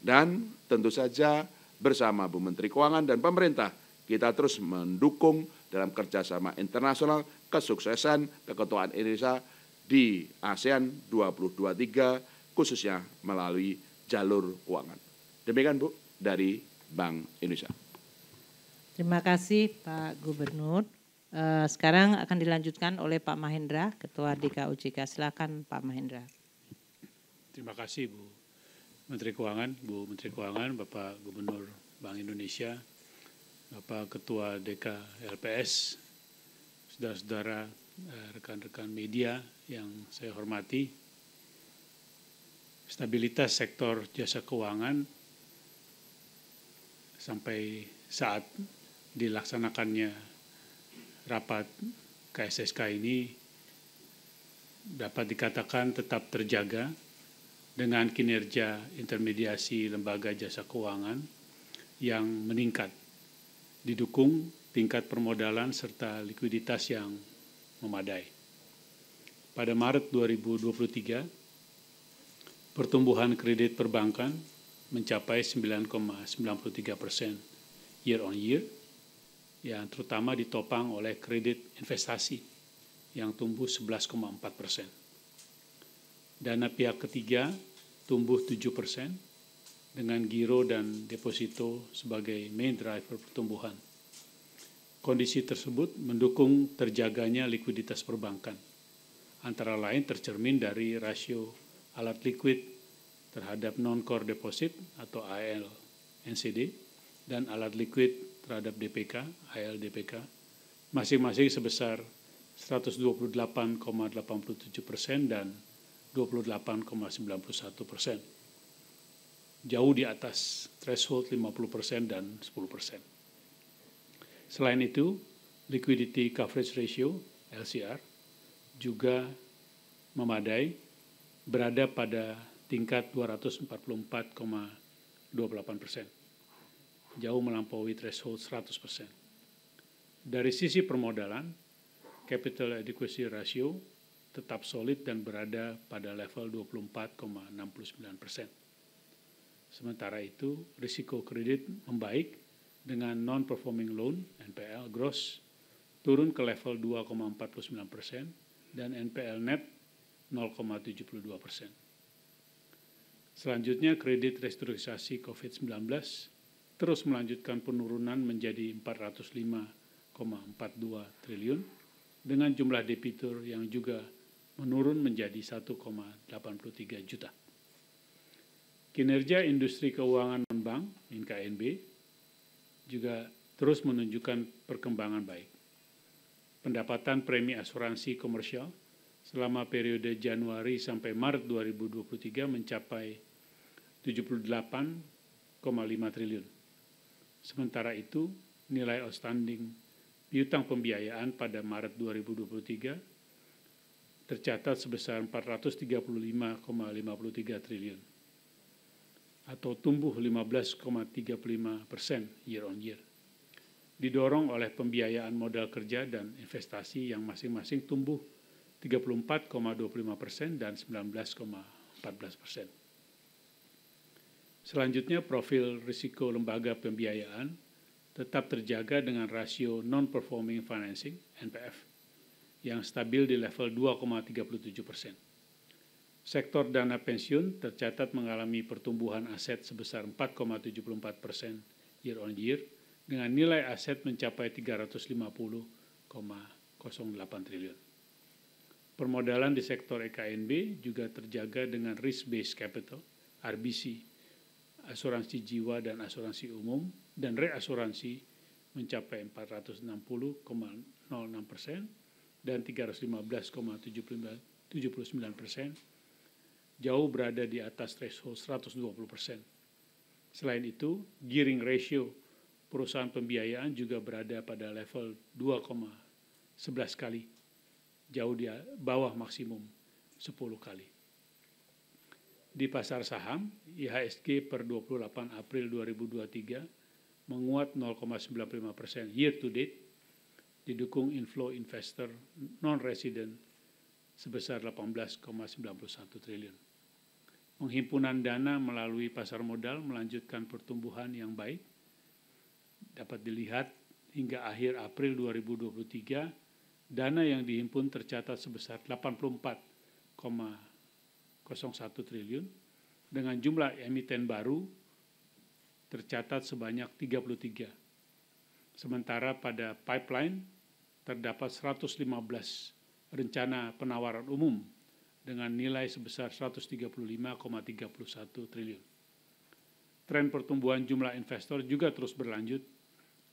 Dan tentu saja bersama Bu Menteri Keuangan dan pemerintah, kita terus mendukung dalam kerjasama internasional kesuksesan keketuaan Indonesia di ASEAN 2023, khususnya melalui jalur keuangan. Demikian Bu, dari Bank Indonesia. Terima kasih Pak Gubernur. Sekarang akan dilanjutkan oleh Pak Mahendra, Ketua DKUJK. Silakan Pak Mahendra. Terima kasih Bu Menteri Keuangan, Bu Menteri Keuangan, Bapak Gubernur Bank Indonesia, Bapak Ketua DK LPS, saudara-saudara, rekan-rekan media yang saya hormati. Stabilitas sektor jasa keuangan sampai saat dilaksanakannya rapat KSSK ini dapat dikatakan tetap terjaga dengan kinerja intermediasi lembaga jasa keuangan yang meningkat, didukung tingkat permodalan serta likuiditas yang memadai. Pada Maret 2023, pertumbuhan kredit perbankan mencapai 9,93% year on year, yang terutama ditopang oleh kredit investasi yang tumbuh 11,4%. Dana pihak ketiga tumbuh 7% dengan giro dan deposito sebagai main driver pertumbuhan. Kondisi tersebut mendukung terjaganya likuiditas perbankan, antara lain tercermin dari rasio alat likuid terhadap non-core deposit atau AL NCD dan alat likuid terhadap DPK, AL DPK, masing-masing sebesar 128,87% dan 28,91%. Jauh di atas threshold 50% dan 10%. Selain itu, liquidity coverage ratio LCR juga memadai, berada pada tingkat 244,28%, jauh melampaui threshold 100%. Dari sisi permodalan, capital adequacy ratio tetap solid dan berada pada level 24,69%. Sementara itu, risiko kredit membaik dengan non-performing loan NPL gross turun ke level 2,49% dan NPL net 0,72%. Selanjutnya, kredit restrukturisasi COVID-19 terus melanjutkan penurunan menjadi 405,42 triliun dengan jumlah debitur yang juga menurun menjadi 1,83 juta. Kinerja industri keuangan non-bank (INKNB) juga terus menunjukkan perkembangan baik. Pendapatan premi asuransi komersial selama periode Januari sampai Maret 2023 mencapai 78,5 triliun. Sementara itu, nilai outstanding piutang pembiayaan pada Maret 2023 tercatat sebesar 435,53 triliun. atau tumbuh 15,35% year on year. Didorong oleh pembiayaan modal kerja dan investasi yang masing-masing tumbuh 34,25% dan 19,14%. Selanjutnya, profil risiko lembaga pembiayaan tetap terjaga dengan rasio non-performing financing (NPF) yang stabil di level 2,37%. Sektor dana pensiun tercatat mengalami pertumbuhan aset sebesar 4,74% year on year dengan nilai aset mencapai 350,08 triliun. Permodalan di sektor EKNB juga terjaga dengan risk-based capital (RBC), asuransi jiwa dan asuransi umum, dan reasuransi mencapai 460,06% dan 315,79%, jauh berada di atas threshold 120%. Selain itu, gearing ratio perusahaan pembiayaan juga berada pada level 2,11 kali, jauh di bawah maksimum 10 kali. Di pasar saham, IHSG per 28 April 2023 menguat 0,95% year to date, didukung inflow investor non-resident sebesar 18,91 triliun. Penghimpunan dana melalui pasar modal melanjutkan pertumbuhan yang baik. Dapat dilihat hingga akhir April 2023, dana yang dihimpun tercatat sebesar 84,01 triliun dengan jumlah emiten baru tercatat sebanyak 33. Sementara pada pipeline terdapat 115 rencana penawaran umum dengan nilai sebesar 135,31 triliun. Tren pertumbuhan jumlah investor juga terus berlanjut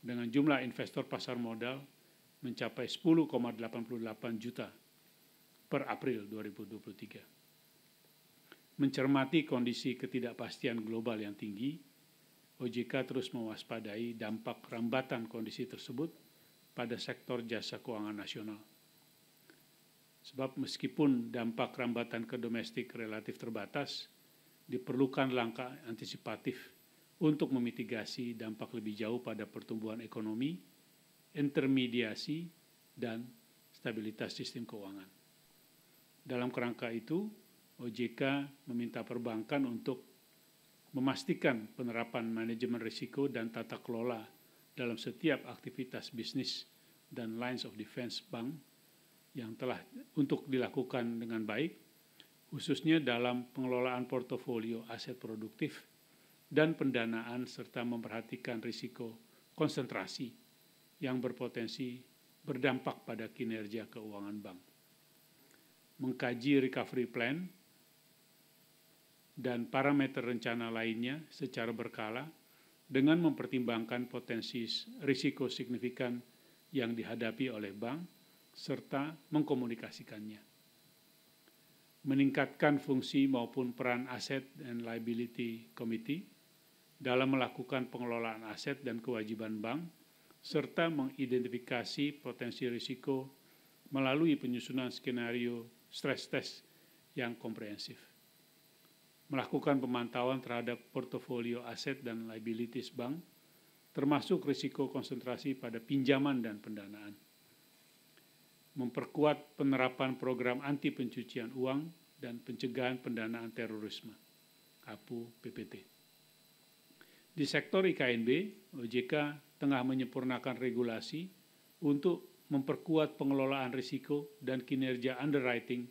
dengan jumlah investor pasar modal mencapai 10,88 juta per April 2023. Mencermati kondisi ketidakpastian global yang tinggi, OJK terus mewaspadai dampak rambatan kondisi tersebut pada sektor jasa keuangan nasional. Sebab meskipun dampak rambatan ke domestik relatif terbatas, diperlukan langkah antisipatif untuk memitigasi dampak lebih jauh pada pertumbuhan ekonomi, intermediasi, dan stabilitas sistem keuangan. Dalam kerangka itu, OJK meminta perbankan untuk memastikan penerapan manajemen risiko dan tata kelola dalam setiap aktivitas bisnis dan lines of defense bank yang telah untuk dilakukan dengan baik, khususnya dalam pengelolaan portofolio aset produktif dan pendanaan serta memperhatikan risiko konsentrasi yang berpotensi berdampak pada kinerja keuangan bank. Mengkaji recovery plan dan parameter rencana lainnya secara berkala dengan mempertimbangkan potensi risiko signifikan yang dihadapi oleh bank serta mengkomunikasikannya. Meningkatkan fungsi maupun peran Asset and Liability Committee dalam melakukan pengelolaan aset dan kewajiban bank serta mengidentifikasi potensi risiko melalui penyusunan skenario stress test yang komprehensif. Melakukan pemantauan terhadap portofolio aset dan liabilities bank, termasuk risiko konsentrasi pada pinjaman dan pendanaan. Memperkuat penerapan program anti pencucian uang dan pencegahan pendanaan terorisme, APU PPT. Di sektor IKNB, OJK tengah menyempurnakan regulasi untuk memperkuat pengelolaan risiko dan kinerja underwriting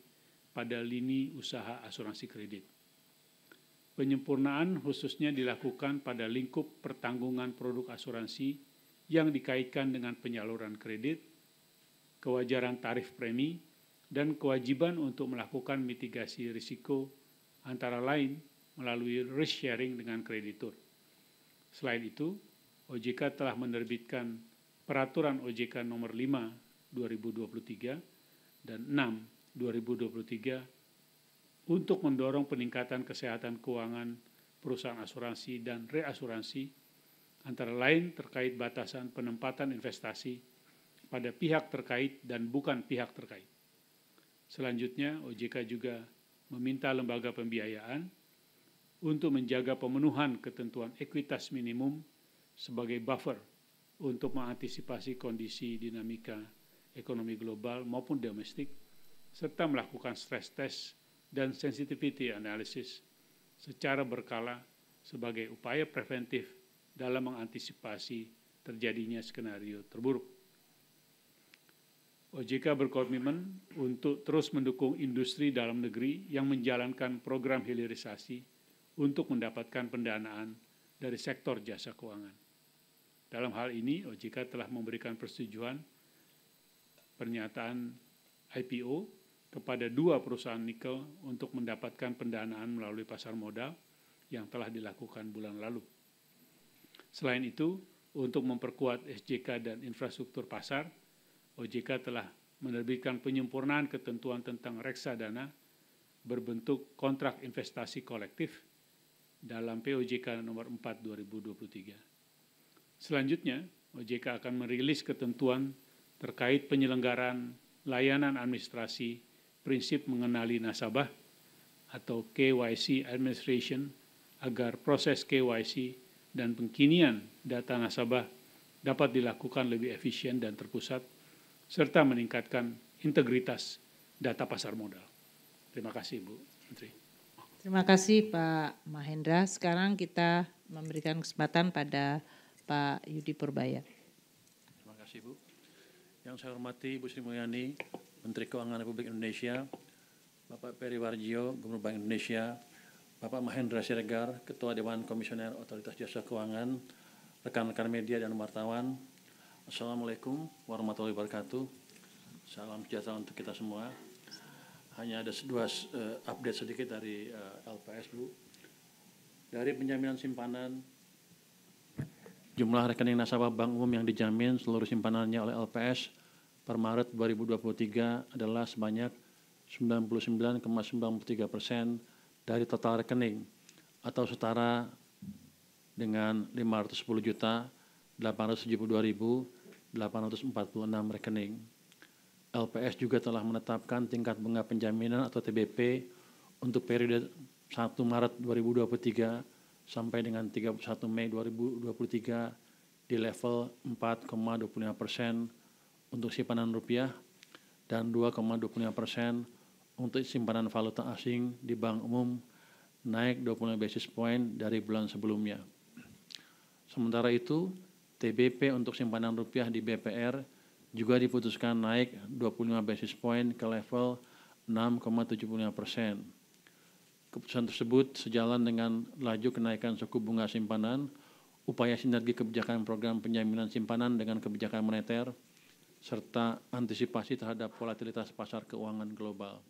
pada lini usaha asuransi kredit. Penyempurnaan khususnya dilakukan pada lingkup pertanggungan produk asuransi yang dikaitkan dengan penyaluran kredit, kewajaran tarif premi, dan kewajiban untuk melakukan mitigasi risiko antara lain melalui risk sharing dengan kreditur. Selain itu, OJK telah menerbitkan Peraturan OJK Nomor 5 2023 dan 6 2023 untuk mendorong peningkatan kesehatan keuangan perusahaan asuransi dan reasuransi, antara lain terkait batasan penempatan investasi pada pihak terkait dan bukan pihak terkait. Selanjutnya, OJK juga meminta lembaga pembiayaan untuk menjaga pemenuhan ketentuan ekuitas minimum sebagai buffer untuk mengantisipasi kondisi dinamika ekonomi global maupun domestik, serta melakukan stress test dan sensitivity analysis secara berkala sebagai upaya preventif dalam mengantisipasi terjadinya skenario terburuk. OJK berkomitmen untuk terus mendukung industri dalam negeri yang menjalankan program hilirisasi untuk mendapatkan pendanaan dari sektor jasa keuangan. Dalam hal ini, OJK telah memberikan persetujuan pernyataan IPO kepada 2 perusahaan nikel untuk mendapatkan pendanaan melalui pasar modal yang telah dilakukan bulan lalu. Selain itu, untuk memperkuat SJK dan infrastruktur pasar, OJK telah menerbitkan penyempurnaan ketentuan tentang reksadana berbentuk kontrak investasi kolektif dalam POJK nomor 4 2023. Selanjutnya, OJK akan merilis ketentuan terkait penyelenggaraan layanan administrasi prinsip mengenali nasabah atau KYC administration agar proses KYC dan pengkinian data nasabah dapat dilakukan lebih efisien dan terpusat, serta meningkatkan integritas data pasar modal. Terima kasih, Bu Menteri. Terima kasih Pak Mahendra. Sekarang kita memberikan kesempatan pada Pak Yudi Purbaya. Terima kasih, Bu. Yang saya hormati Bu Sri Mulyani, Menteri Keuangan Republik Indonesia, Bapak Peri Warjio, Gubernur Bank Indonesia, Bapak Mahendra Siregar, Ketua Dewan Komisioner Otoritas Jasa Keuangan, rekan-rekan media dan wartawan. Assalamualaikum warahmatullahi wabarakatuh. Salam sejahtera untuk kita semua. Hanya ada 2 update sedikit dari LPS, Bu. Dari penjaminan simpanan, jumlah rekening nasabah Bank Umum yang dijamin seluruh simpanannya oleh LPS per Maret 2023 adalah sebanyak 99,93% dari total rekening atau setara dengan 510.872.846 rekening. LPS juga telah menetapkan tingkat bunga penjaminan atau TBP untuk periode 1 Maret 2023 sampai dengan 31 Mei 2023 di level 4,25% untuk simpanan rupiah dan 2,25% untuk simpanan valuta asing di Bank Umum, naik 25 basis point dari bulan sebelumnya. Sementara itu, TBP untuk simpanan rupiah di BPR juga diputuskan naik 25 basis point ke level 6,75%. Keputusan tersebut sejalan dengan laju kenaikan suku bunga simpanan, upaya sinergi kebijakan program penjaminan simpanan dengan kebijakan moneter, serta antisipasi terhadap volatilitas pasar keuangan global.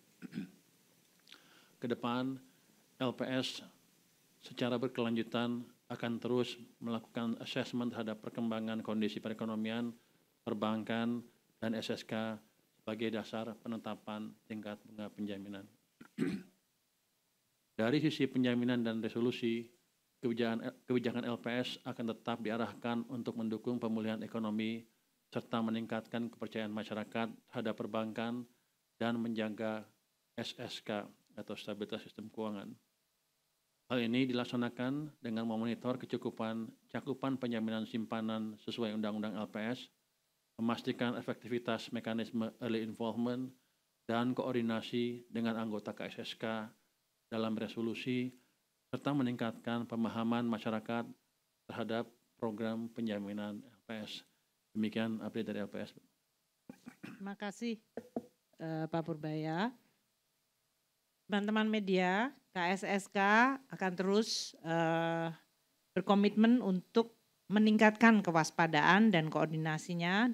Kedepan, LPS secara berkelanjutan akan terus melakukan asesmen terhadap perkembangan kondisi perekonomian, perbankan, dan SSK sebagai dasar penetapan tingkat bunga penjaminan. Dari sisi penjaminan dan resolusi, kebijakan LPS akan tetap diarahkan untuk mendukung pemulihan ekonomi serta meningkatkan kepercayaan masyarakat terhadap perbankan dan menjaga SSK atau stabilitas sistem keuangan. Hal ini dilaksanakan dengan memonitor cakupan penjaminan simpanan sesuai Undang-Undang LPS, memastikan efektivitas mekanisme early involvement dan koordinasi dengan anggota KSSK dalam resolusi, serta meningkatkan pemahaman masyarakat terhadap program penjaminan LPS. Demikian update dari LPS. Terima kasih Pak Purbaya. Teman-teman media, KSSK akan terus berkomitmen untuk meningkatkan kewaspadaan dan koordinasinya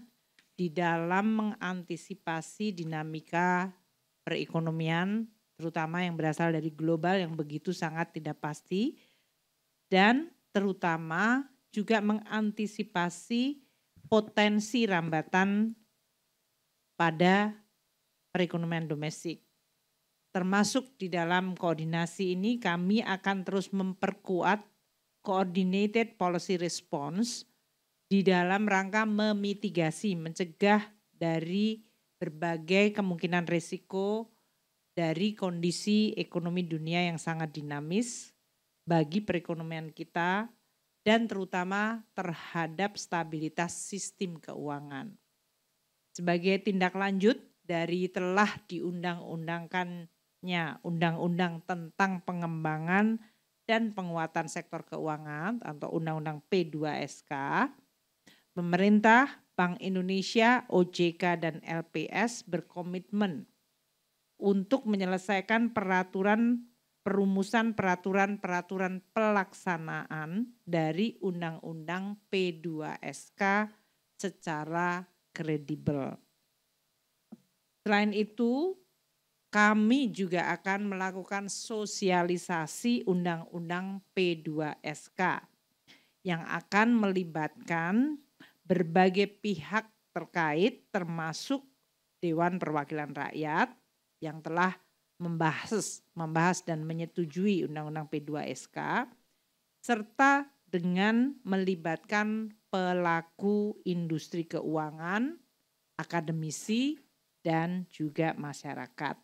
di dalam mengantisipasi dinamika perekonomian, terutama yang berasal dari global yang begitu sangat tidak pasti, dan terutama juga mengantisipasi potensi rambatan pada perekonomian domestik. Termasuk di dalam koordinasi ini kami akan terus memperkuat coordinated policy response di dalam rangka memitigasi, mencegah dari berbagai kemungkinan risiko dari kondisi ekonomi dunia yang sangat dinamis, bagi perekonomian kita dan terutama terhadap stabilitas sistem keuangan. Sebagai tindak lanjut dari telah diundang-undangkannya Undang-Undang tentang Pengembangan dan Penguatan Sektor Keuangan atau Undang-Undang P2SK, pemerintah, Bank Indonesia, OJK, dan LPS berkomitmen untuk menyelesaikan perumusan peraturan pelaksanaan dari Undang-Undang P2SK secara kredibel. Selain itu, kami juga akan melakukan sosialisasi Undang-Undang P2SK yang akan melibatkan berbagai pihak terkait termasuk Dewan Perwakilan Rakyat yang telah membahas dan menyetujui Undang-Undang P2SK serta dengan melibatkan pelaku industri keuangan, akademisi, dan juga masyarakat.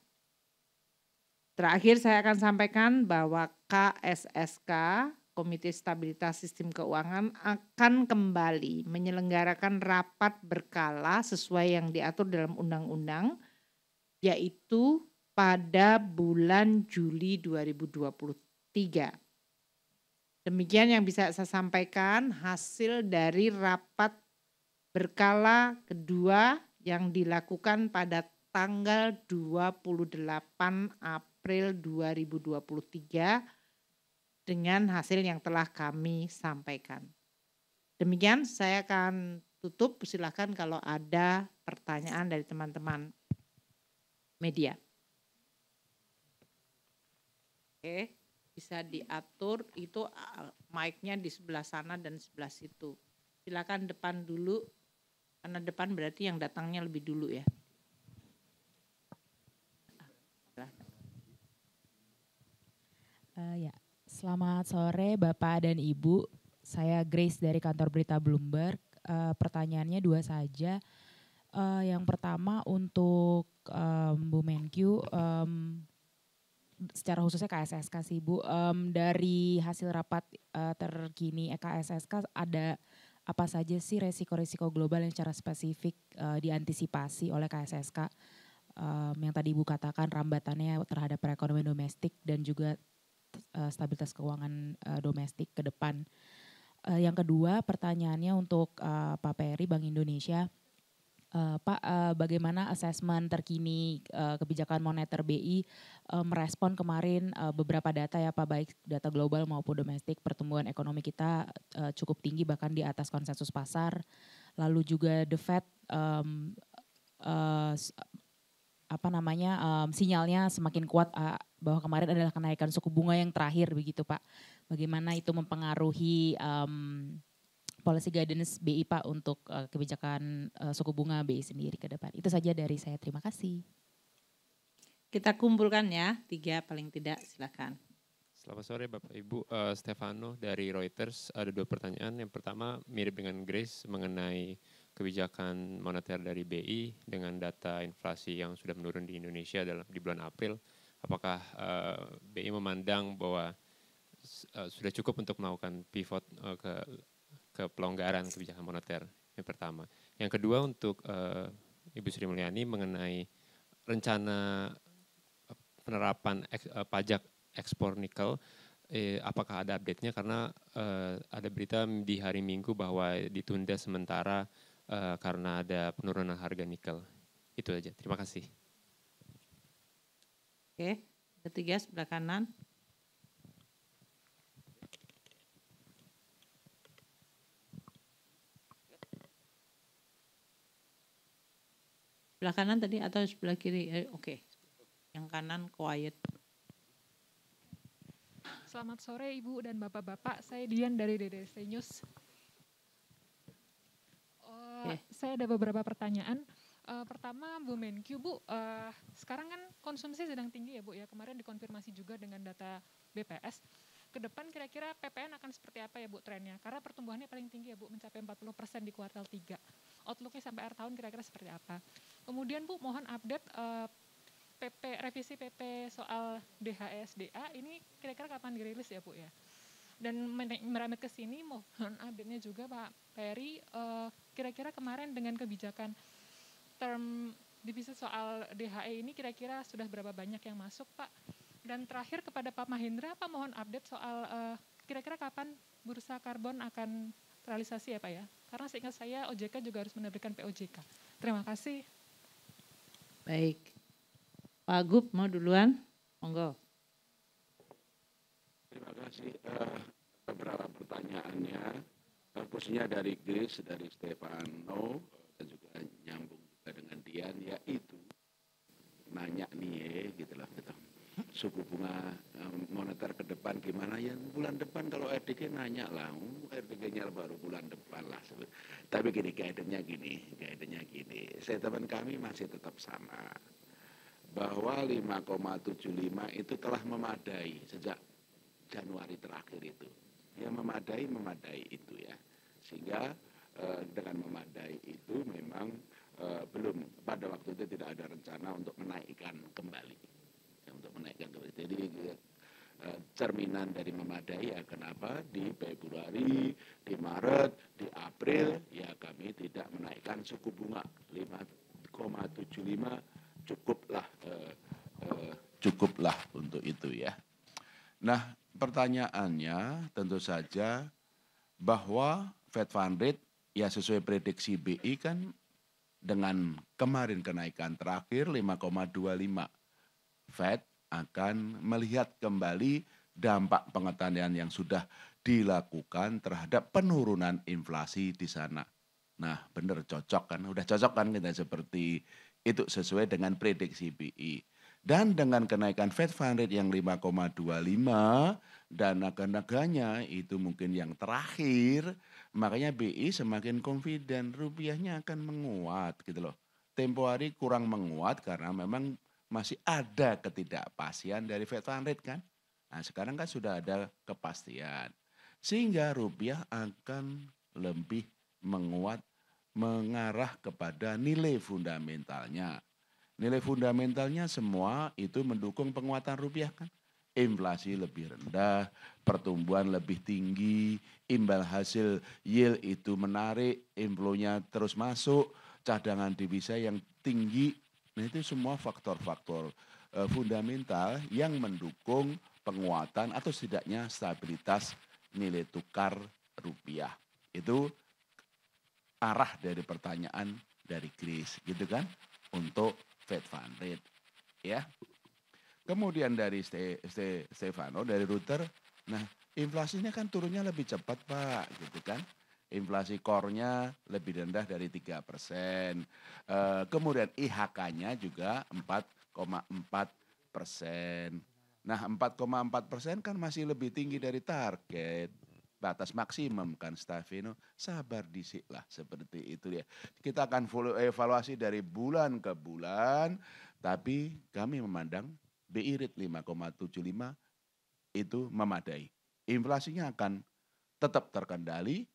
Terakhir saya akan sampaikan bahwa KSSK, Komite Stabilitas Sistem Keuangan, akan kembali menyelenggarakan rapat berkala sesuai yang diatur dalam undang-undang, yaitu pada bulan Juli 2023. Demikian yang bisa saya sampaikan hasil dari rapat berkala kedua yang dilakukan pada tanggal 28 April 2023 dengan hasil yang telah kami sampaikan. Demikian saya akan tutup, silakan kalau ada pertanyaan dari teman-teman media. Oke. Bisa diatur itu mic-nya di sebelah sana dan sebelah situ. Silakan depan dulu, karena depan berarti yang datangnya lebih dulu ya. Ya, selamat sore Bapak dan Ibu. Saya Grace dari kantor berita Bloomberg. Pertanyaannya dua saja. Yang pertama untuk Bu Menkyu. Secara khususnya KSSK sih Bu, dari hasil rapat terkini KSSK ada apa saja sih resiko-resiko global yang secara spesifik diantisipasi oleh KSSK, yang tadi Ibu katakan rambatannya terhadap perekonomian domestik dan juga stabilitas keuangan domestik ke depan. Yang kedua pertanyaannya untuk Pak Peri, Bank Indonesia. Pak, bagaimana asesmen terkini kebijakan moneter BI merespon kemarin beberapa data ya Pak, baik data global maupun domestik, pertumbuhan ekonomi kita cukup tinggi bahkan di atas konsensus pasar. Lalu juga The Fed sinyalnya semakin kuat bahwa kemarin adalah kenaikan suku bunga yang terakhir begitu Pak. Bagaimana itu mempengaruhi policy guidance BI Pak untuk kebijakan suku bunga BI sendiri ke depan. Itu saja dari saya, terima kasih. Kita kumpulkan ya, 3 paling tidak, silakan. Selamat sore Bapak Ibu, Stefano dari Reuters. Ada 2 pertanyaan. Yang pertama mirip dengan Grace mengenai kebijakan moneter dari BI dengan data inflasi yang sudah menurun di Indonesia di bulan April. Apakah BI memandang bahwa sudah cukup untuk melakukan pivot ke pelonggaran kebijakan moneter, yang pertama. Yang kedua untuk Ibu Sri Mulyani mengenai rencana penerapan pajak ekspor nikel, apakah ada update-nya? Karena ada berita di hari Minggu bahwa ditunda sementara karena ada penurunan harga nikel. Itu aja, terima kasih. Oke, ketiga sebelah kanan. Sebelah kanan tadi atau sebelah kiri? Oke. Yang kanan quiet. Selamat sore Ibu dan Bapak-Bapak, saya Dian dari DDC News. Saya ada beberapa pertanyaan. Pertama Bu Menkyu, Bu, sekarang kan konsumsi sedang tinggi ya Bu ya, kemarin dikonfirmasi juga dengan data BPS. Ke depan kira-kira PPN akan seperti apa ya Bu trennya? Karena pertumbuhannya paling tinggi ya Bu, mencapai 40% di kuartal 3. Outlook-nya sampai akhir tahun kira-kira seperti apa? Kemudian Bu, mohon update revisi PP soal DHSDA ini kira-kira kapan dirilis ya Bu ya? Dan merambut ke sini mohon update-nya juga Pak Peri, kira-kira kemarin dengan kebijakan term divisi soal DHE ini kira-kira sudah berapa banyak yang masuk Pak? Dan terakhir kepada Pak Mahendra, Pak mohon update soal kira-kira kapan bursa karbon akan terrealisasi ya Pak ya? Karena seingat saya OJK juga harus menerbitkan POJK. Terima kasih. Baik. Pak Gub mau duluan? Monggo. Terima kasih. Beberapa pertanyaannya, khususnya dari Grace, dari Stefano, dan juga nyambung juga dengan Dian, yaitu nanya nih gitu loh, gitu. Suku bunga moneter ke depan gimana ya, bulan depan kalau RDG nanya lah, RDG-nya baru bulan depan lah. Tapi gini, guidance-nya gini, statement kami masih tetap sama, bahwa 5,75 itu telah memadai sejak Januari terakhir itu. Ya memadai itu ya. Sehingga dengan memadai itu memang belum, pada waktu itu tidak ada rencana untuk menaikkan kembali. Jadi cerminan dari memadai ya kenapa di Februari, di Maret, di April ya kami tidak menaikkan suku bunga 5,75 cukuplah untuk itu ya. Nah, pertanyaannya tentu saja bahwa Fed Fund Rate ya sesuai prediksi BI kan dengan kemarin kenaikan terakhir 5,25. Fed akan melihat kembali dampak pengetatan yang sudah dilakukan terhadap penurunan inflasi di sana. Nah, benar cocok kan? Udah cocok kan kita seperti itu sesuai dengan prediksi BI. Dan dengan kenaikan Fed Fund Rate yang 5,25 dan naga-naganya itu mungkin yang terakhir, makanya BI semakin confident rupiahnya akan menguat gitu loh. Tempo hari kurang menguat karena memang masih ada ketidakpastian dari Fed Fund Rate kan. Nah, sekarang kan sudah ada kepastian. Sehingga rupiah akan lebih menguat mengarah kepada nilai fundamentalnya. Nilai fundamentalnya semua itu mendukung penguatan rupiah kan. Inflasi lebih rendah, pertumbuhan lebih tinggi, imbal hasil yield itu menarik, inflow-nya terus masuk, cadangan devisa yang tinggi. Nah itu semua faktor-faktor fundamental yang mendukung penguatan atau setidaknya stabilitas nilai tukar rupiah. Itu arah dari pertanyaan dari Grace gitu kan untuk Fed Fund Rate ya. Kemudian dari Stefano dari Router, nah inflasinya kan turunnya lebih cepat Pak gitu kan. Inflasi core-nya lebih rendah dari 3%. Kemudian IHK-nya juga 4,4%. Nah 4,4% kan masih lebih tinggi dari target. Batas maksimum kan Stefano, sabar disik lah seperti itu ya. Kita akan evaluasi dari bulan ke bulan, tapi kami memandang BI rate 5,75 itu memadai. Inflasinya akan tetap terkendali,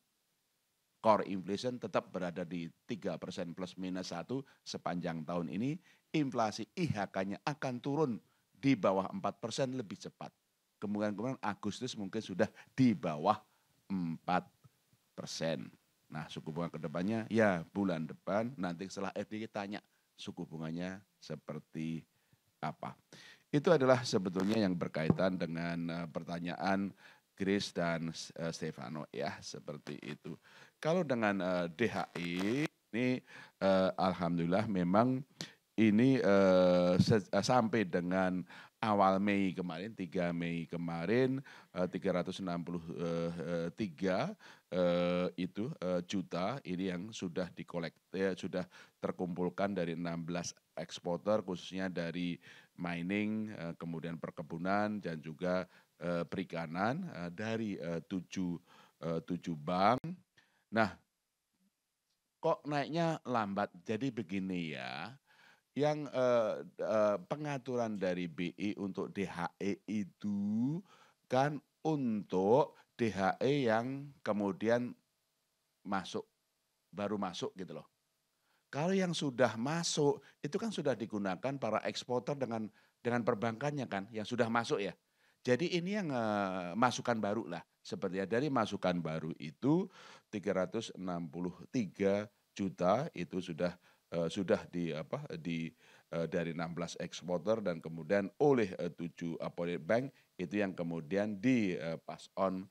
core inflation tetap berada di 3% plus minus 1 sepanjang tahun ini, inflasi IHK-nya akan turun di bawah 4% lebih cepat. Kemungkinan Agustus mungkin sudah di bawah 4%. Nah suku bunga kedepannya ya bulan depan nanti setelah FDI tanya suku bunganya seperti apa. Itu adalah sebetulnya yang berkaitan dengan pertanyaan Grace dan Stefano ya seperti itu. Kalau dengan DHE ini alhamdulillah memang ini sampai dengan awal Mei kemarin, 3 Mei kemarin 363 juta ini yang sudah sudah terkumpulkan dari 16 eksporter khususnya dari mining, kemudian perkebunan dan juga perikanan dari 7 bank. Nah, kok naiknya lambat? Jadi begini ya. Yang pengaturan dari BI untuk DHE itu kan untuk DHE yang kemudian baru masuk gitu loh. Kalau yang sudah masuk itu kan sudah digunakan para eksporter dengan perbankannya kan yang sudah masuk ya. Jadi ini yang masukan baru lah seperti dari masukan baru itu 363 juta itu sudah dari 16 eksporter dan kemudian oleh 7 apotek bank itu yang kemudian di pass on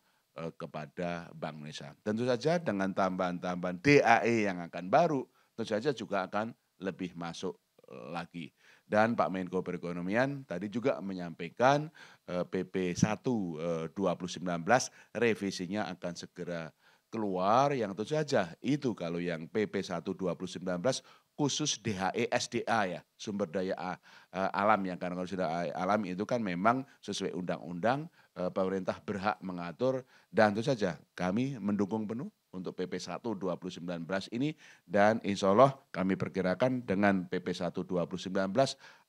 kepada Bank Indonesia. Tentu saja dengan tambahan-tambahan DAE yang akan baru, tentu saja juga akan lebih masuk lagi. Dan Pak Menko Perekonomian tadi juga menyampaikan PP 1 2019 revisinya akan segera keluar, yang tentu saja itu kalau yang PP 1 2019 khusus DHE SDA ya, sumber daya alam yang karena kalau sudah alam itu kan memang sesuai undang-undang pemerintah berhak mengatur dan tentu saja kami mendukung penuh untuk PP 1 2019 ini dan insya Allah kami perkirakan dengan PP 1 2019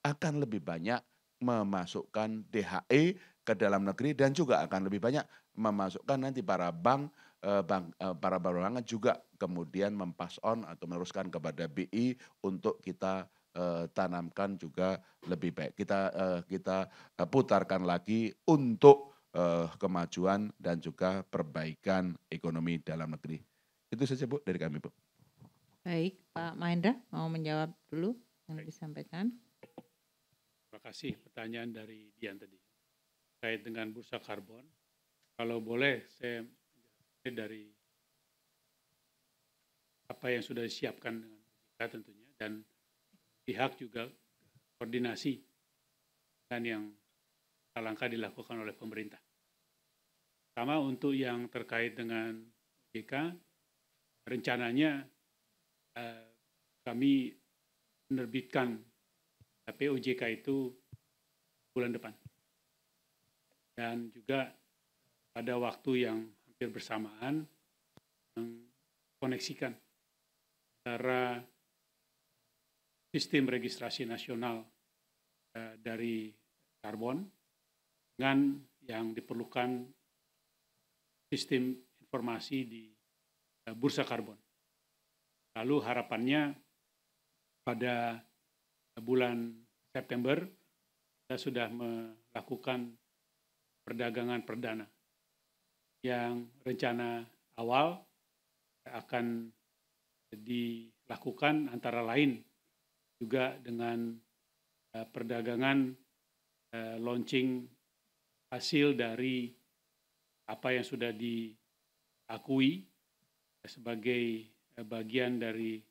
akan lebih banyak memasukkan DHE ke dalam negeri dan juga akan lebih banyak memasukkan nanti para para bank juga kemudian mempas on atau meneruskan kepada BI untuk kita tanamkan juga lebih baik. Kita putarkan lagi untuk kemajuan dan juga perbaikan ekonomi dalam negeri. Itu saja Bu dari kami Bu. Baik, Pak Mahendra mau menjawab dulu yang disampaikan. Terima kasih pertanyaan dari Dian tadi. Terkait dengan bursa karbon, kalau boleh saya dari apa yang sudah disiapkan dengan OJK tentunya dan pihak juga koordinasi dan yang langkah dilakukan oleh pemerintah. Pertama untuk yang terkait dengan OJK, rencananya kami menerbitkan POJK itu bulan depan. Dan juga pada waktu yang hampir bersamaan mengkoneksikan antara sistem registrasi nasional dari karbon dengan yang diperlukan sistem informasi di bursa karbon. Lalu harapannya pada bulan September kita sudah melakukan perdagangan perdana yang rencana awal akan dilakukan antara lain juga dengan perdagangan launching hasil dari apa yang sudah diakui sebagai bagian dari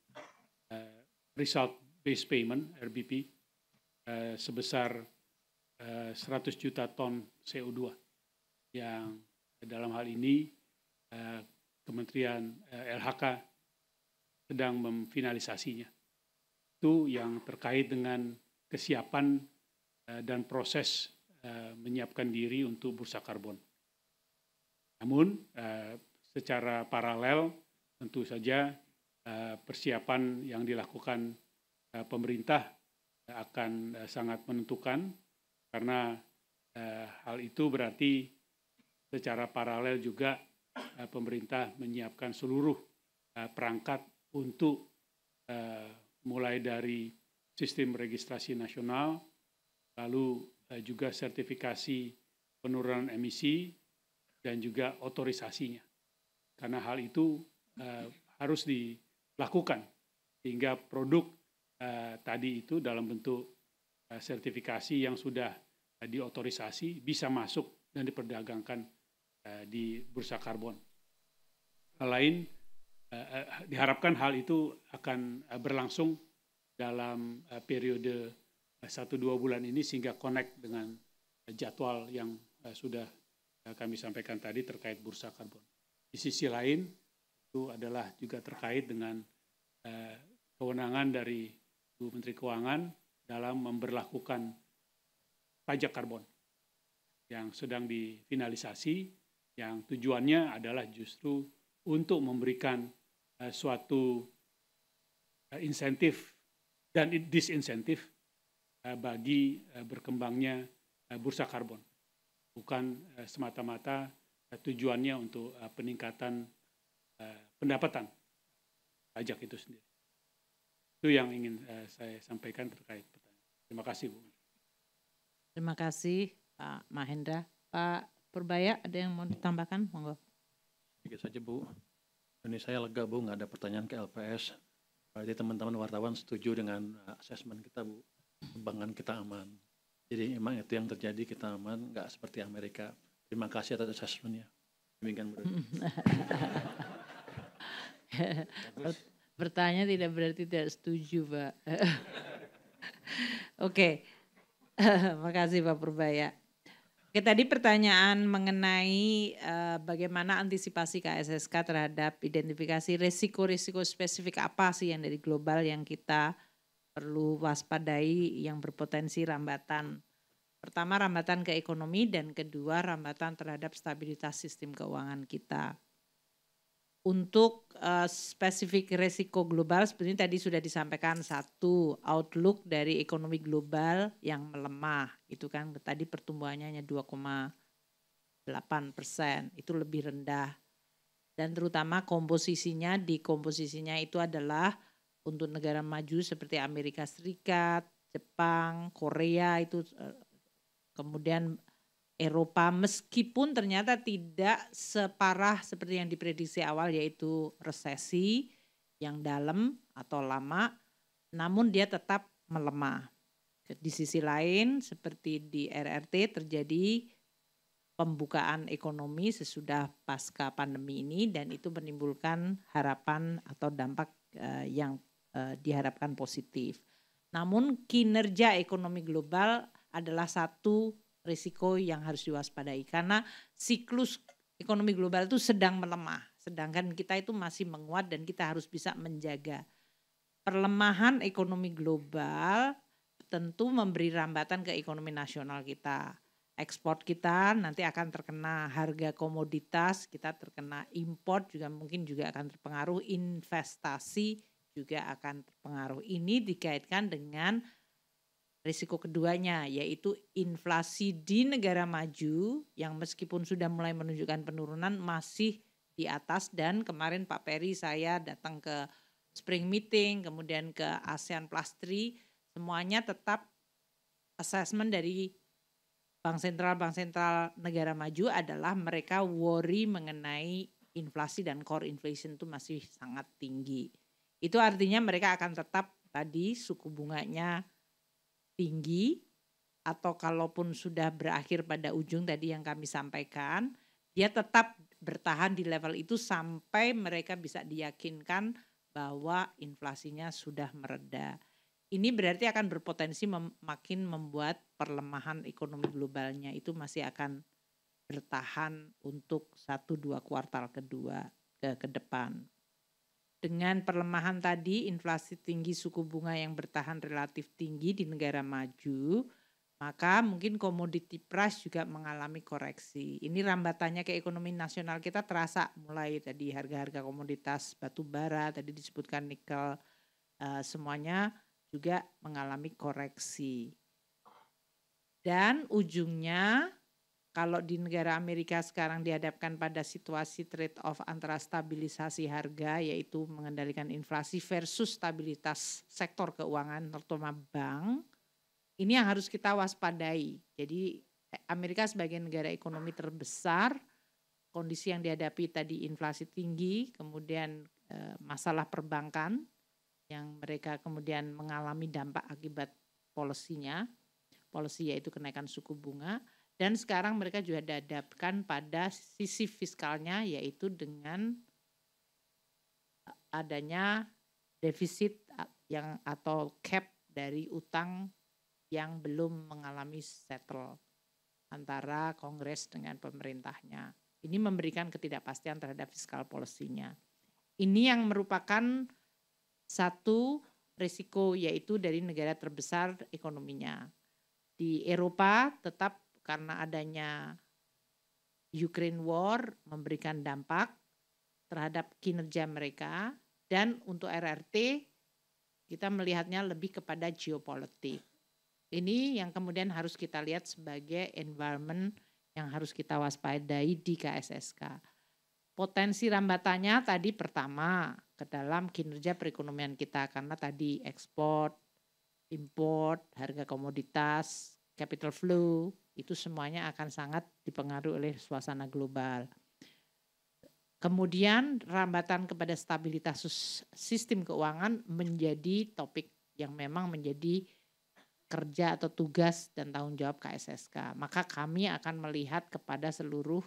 result based payment RBP sebesar 100 juta ton CO2 yang dalam hal ini Kementerian LHK sedang memfinalisasinya. Itu yang terkait dengan kesiapan dan proses menyiapkan diri untuk bursa karbon. Namun secara paralel tentu saja persiapan yang dilakukan pemerintah akan sangat menentukan karena hal itu berarti secara paralel juga pemerintah menyiapkan seluruh perangkat untuk mulai dari sistem registrasi nasional, lalu juga sertifikasi penurunan emisi dan juga otorisasinya. Karena hal itu harus dilakukan sehingga produk tadi itu dalam bentuk sertifikasi yang sudah diotorisasi bisa masuk dan diperdagangkan di bursa karbon. Hal lain, diharapkan hal itu akan berlangsung dalam periode 1-2 bulan ini sehingga connect dengan jadwal yang sudah kami sampaikan tadi terkait bursa karbon. Di sisi lain, itu adalah juga terkait dengan kewenangan dari Bu Menteri Keuangan dalam memberlakukan pajak karbon yang sedang difinalisasi, yang tujuannya adalah justru untuk memberikan suatu insentif dan disinsentif bagi berkembangnya bursa karbon. Bukan semata-mata tujuannya untuk peningkatan pendapatan pajak itu sendiri. Itu yang ingin saya sampaikan terkait pertanyaan. Terima kasih Bu. Terima kasih Pak Mahendra. Pak Purbaya ada yang mau ditambahkan? Monggo. Sedikit saja Bu, ini saya lega Bu, nggak ada pertanyaan ke LPS. Berarti teman-teman wartawan setuju dengan asesmen kita Bu, kebanggaan kita aman. Jadi emang itu yang terjadi, kita aman, nggak seperti Amerika. Terima kasih atas asesmennya. Demikian Bu. Bertanya tidak berarti tidak setuju, Pak. Oke, makasih Pak Purbaya. Oke, tadi pertanyaan mengenai bagaimana antisipasi KSSK terhadap identifikasi risiko-risiko spesifik apa sih yang dari global yang kita perlu waspadai yang berpotensi rambatan. Pertama rambatan ke ekonomi dan kedua rambatan terhadap stabilitas sistem keuangan kita. Untuk spesifik risiko global sebenarnya tadi sudah disampaikan satu outlook dari ekonomi global yang melemah itu kan tadi pertumbuhannya hanya 2,8%, itu lebih rendah dan terutama komposisinya itu adalah untuk negara maju seperti Amerika Serikat, Jepang, Korea itu kemudian Eropa meskipun ternyata tidak separah seperti yang diprediksi awal yaitu resesi yang dalam atau lama namun dia tetap melemah. Di sisi lain seperti di RRT terjadi pembukaan ekonomi sesudah pasca pandemi ini dan itu menimbulkan harapan atau dampak yang diharapkan positif. Namun kinerja ekonomi global adalah satu risiko yang harus diwaspadai karena siklus ekonomi global itu sedang melemah sedangkan kita itu masih menguat dan kita harus bisa menjaga. Perlemahan ekonomi global tentu memberi rambatan ke ekonomi nasional kita. Ekspor kita nanti akan terkena harga komoditas, kita terkena import juga mungkin juga akan terpengaruh, investasi juga akan terpengaruh. Ini dikaitkan dengan risiko keduanya yaitu inflasi di negara maju yang meskipun sudah mulai menunjukkan penurunan masih di atas dan kemarin Pak Peri saya datang ke Spring Meeting kemudian ke ASEAN Plus 3 semuanya tetap assessment dari bank sentral negara maju adalah mereka worry mengenai inflasi dan core inflation itu masih sangat tinggi. Itu artinya mereka akan tetap tadi suku bunganya tinggi atau kalaupun sudah berakhir pada ujung tadi yang kami sampaikan, dia tetap bertahan di level itu sampai mereka bisa diyakinkan bahwa inflasinya sudah mereda. Ini berarti akan berpotensi makin membuat perlemahan ekonomi globalnya itu masih akan bertahan untuk 1-2 kuartal kedua ke depan. Dengan perlemahan tadi, inflasi tinggi, suku bunga yang bertahan relatif tinggi di negara maju, maka mungkin commodity price juga mengalami koreksi. Ini rambatannya ke ekonomi nasional kita terasa mulai tadi harga-harga komoditas batu bara, tadi disebutkan nikel, semuanya juga mengalami koreksi. Dan ujungnya kalau di negara Amerika sekarang dihadapkan pada situasi trade-off antara stabilisasi harga yaitu mengendalikan inflasi versus stabilitas sektor keuangan terutama bank, ini yang harus kita waspadai. Jadi Amerika sebagai negara ekonomi terbesar, kondisi yang dihadapi tadi inflasi tinggi, kemudian masalah perbankan yang mereka kemudian mengalami dampak akibat polisinya, policy yaitu kenaikan suku bunga. Dan sekarang mereka juga dihadapkan pada sisi fiskalnya yaitu dengan adanya defisit yang atau cap dari utang yang belum mengalami settle antara Kongres dengan pemerintahnya. Ini memberikan ketidakpastian terhadap fiskal policy-nya. Ini yang merupakan satu risiko yaitu dari negara terbesar ekonominya. Di Eropa tetap karena adanya Ukraine War memberikan dampak terhadap kinerja mereka dan untuk RRT kita melihatnya lebih kepada geopolitik. Ini yang kemudian harus kita lihat sebagai environment yang harus kita waspadai di KSSK. Potensi rambatannya tadi pertama ke dalam kinerja perekonomian kita karena tadi ekspor, import, harga komoditas, capital flow, itu semuanya akan sangat dipengaruhi oleh suasana global. Kemudian rambatan kepada stabilitas sistem keuangan menjadi topik yang memang menjadi kerja atau tugas dan tanggung jawab KSSK. Maka kami akan melihat kepada seluruh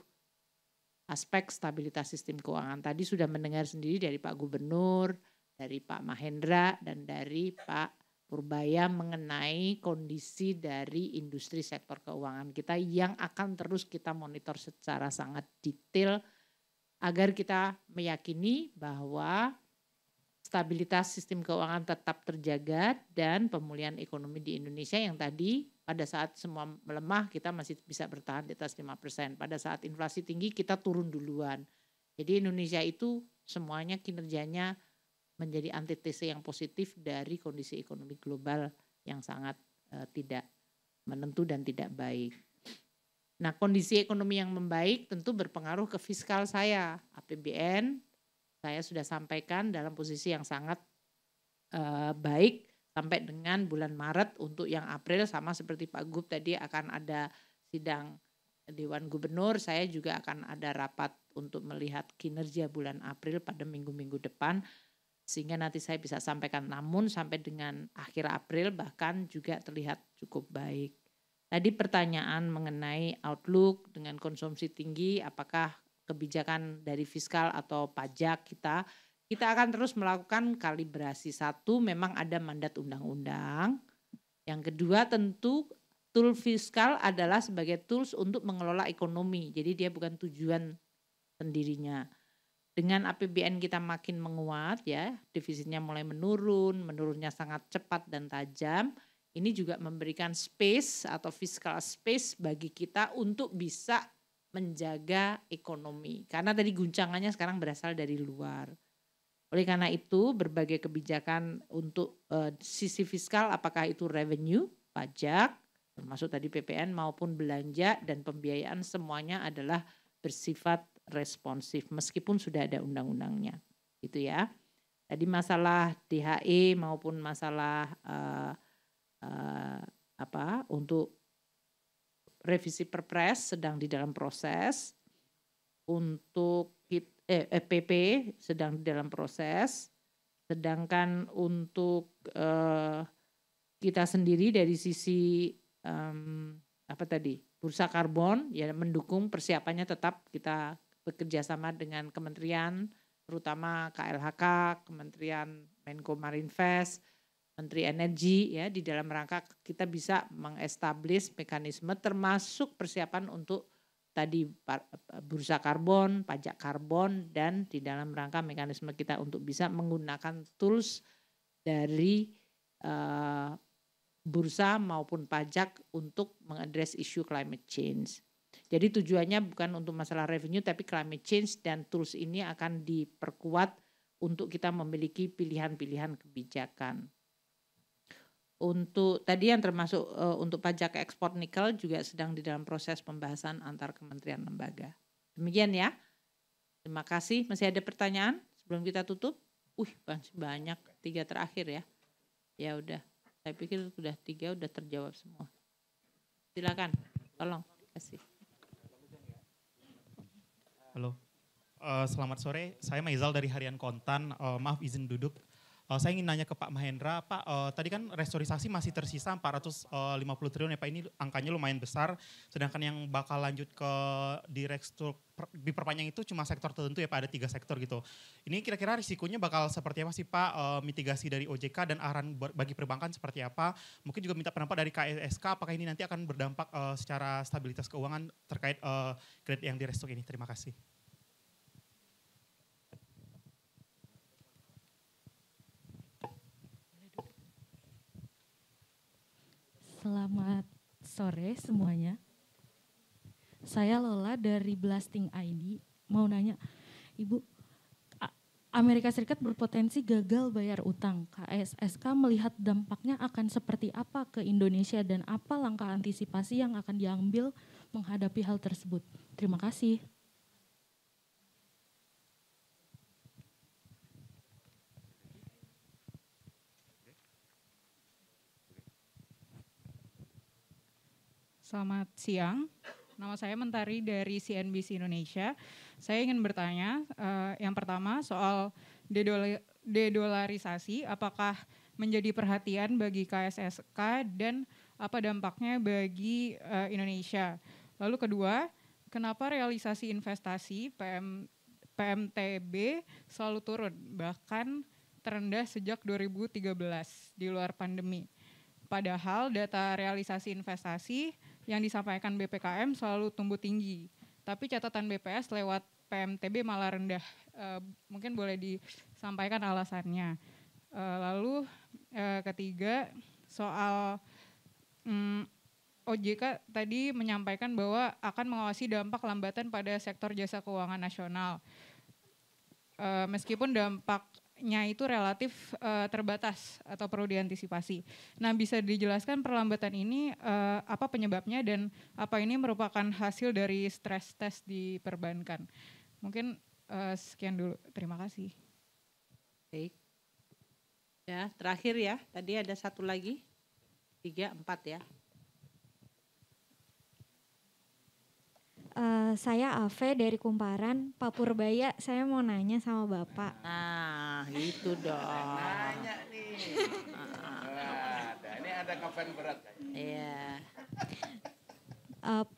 aspek stabilitas sistem keuangan. Tadi sudah mendengar sendiri dari Pak Gubernur, dari Pak Mahendra, dan dari Pak Purbaya mengenai kondisi dari industri sektor keuangan kita yang akan terus kita monitor secara sangat detail agar kita meyakini bahwa stabilitas sistem keuangan tetap terjaga dan pemulihan ekonomi di Indonesia yang tadi pada saat semua melemah kita masih bisa bertahan di atas 5%. Pada saat inflasi tinggi kita turun duluan. Jadi Indonesia itu semuanya kinerjanya menjadi antitese yang positif dari kondisi ekonomi global yang sangat tidak menentu dan tidak baik. Nah, kondisi ekonomi yang membaik tentu berpengaruh ke fiskal saya. APBN saya sudah sampaikan dalam posisi yang sangat baik sampai dengan bulan Maret. Untuk yang April sama seperti Pak Gub tadi akan ada sidang Dewan Gubernur. Saya juga akan ada rapat untuk melihat kinerja bulan April pada minggu-minggu depan. Sehingga nanti saya bisa sampaikan, namun sampai dengan akhir April bahkan juga terlihat cukup baik. Tadi pertanyaan mengenai outlook dengan konsumsi tinggi, apakah kebijakan dari fiskal atau pajak kita akan terus melakukan kalibrasi. Satu, memang ada mandat undang-undang. Yang kedua tentu tool fiskal adalah sebagai tools untuk mengelola ekonomi, jadi dia bukan tujuan sendirinya. Dengan APBN kita makin menguat ya, defisitnya mulai menurunnya sangat cepat dan tajam. Ini juga memberikan space atau fiscal space bagi kita untuk bisa menjaga ekonomi. Karena tadi guncangannya sekarang berasal dari luar. Oleh karena itu berbagai kebijakan untuk sisi fiskal, apakah itu revenue, pajak, termasuk tadi PPN maupun belanja dan pembiayaan, semuanya adalah bersifat responsif meskipun sudah ada undang-undangnya, gitu ya. Tadi masalah DHE maupun masalah untuk revisi Perpres sedang di dalam proses, untuk PP sedang di dalam proses, sedangkan untuk kita sendiri dari sisi bursa karbon ya mendukung persiapannya, tetap kita bekerja sama dengan kementerian, terutama KLHK, Kementerian Menko Marinvest, Menteri Energi ya, di dalam rangka kita bisa mengestablish mekanisme termasuk persiapan untuk tadi bursa karbon, pajak karbon, dan di dalam rangka mekanisme kita untuk bisa menggunakan tools dari bursa maupun pajak untuk mengadres isu climate change. Jadi tujuannya bukan untuk masalah revenue tapi climate change, dan tools ini akan diperkuat untuk kita memiliki pilihan-pilihan kebijakan. Untuk tadi yang termasuk untuk pajak ekspor nikel juga sedang di dalam proses pembahasan antar kementerian lembaga. Demikian ya. Terima kasih. Masih ada pertanyaan sebelum kita tutup? Banyak, 3 terakhir ya. Ya udah. Saya pikir sudah 3 udah terjawab semua. Silakan, tolong kasih. Halo, selamat sore. Saya Maizal dari Harian Kontan. Maaf izin duduk. Saya ingin nanya ke Pak Mahendra, Pak, tadi kan restorisasi masih tersisa 450 triliun ya Pak, ini angkanya lumayan besar, sedangkan yang bakal lanjut ke diperpanjang itu cuma sektor tertentu ya Pak, ada 3 sektor gitu. Ini kira-kira risikonya bakal seperti apa sih Pak, mitigasi dari OJK dan arahan bagi perbankan seperti apa? Mungkin juga minta pendapat dari KSSK, apakah ini nanti akan berdampak secara stabilitas keuangan terkait kredit yang direstok ini. Terima kasih. Selamat sore semuanya. Saya Lola dari Blasting ID. Mau nanya, Ibu, Amerika Serikat berpotensi gagal bayar utang. KSSK melihat dampaknya akan seperti apa ke Indonesia dan apa langkah antisipasi yang akan diambil menghadapi hal tersebut? Terima kasih. Selamat siang. Nama saya Mentari dari CNBC Indonesia. Saya ingin bertanya, yang pertama soal dedolarisasi, apakah menjadi perhatian bagi KSSK dan apa dampaknya bagi Indonesia? Lalu kedua, kenapa realisasi investasi PMTB selalu turun, bahkan terendah sejak 2013 di luar pandemi? Padahal data realisasi investasi yang disampaikan BPKM selalu tumbuh tinggi. Tapi catatan BPS lewat PMTB malah rendah. Mungkin boleh disampaikan alasannya. Lalu ketiga soal OJK tadi menyampaikan bahwa akan mengawasi dampak lambatan pada sektor jasa keuangan nasional. Meskipun dampaknya itu relatif terbatas atau perlu diantisipasi. Nah, bisa dijelaskan perlambatan ini apa penyebabnya dan apa ini merupakan hasil dari stress test di perbankan? Mungkin sekian dulu. Terima kasih. Baik. Ya, terakhir ya. Tadi ada satu lagi. 3, 4 ya. Saya Ave dari Kumparan, Pak Purbaya. Saya mau nanya sama Bapak. Nah, gitu dong. Nanya nih. Ini ada kapan berat. Iya.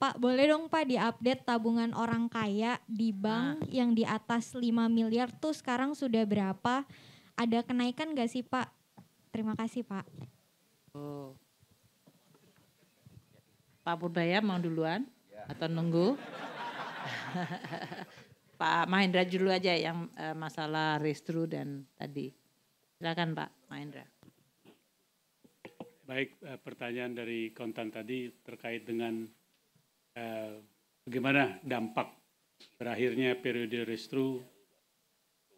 Pak, boleh dong Pak diupdate tabungan orang kaya di bank yang di atas 5 miliar tuh sekarang sudah berapa? Ada kenaikan gak sih Pak? Terima kasih Pak. Oh. Pak Purbaya mau duluan atau nunggu? Pak Mahendra dulu aja yang masalah restru dan tadi. Silakan Pak Mahendra. Baik, pertanyaan dari kontan tadi terkait dengan bagaimana dampak berakhirnya periode restru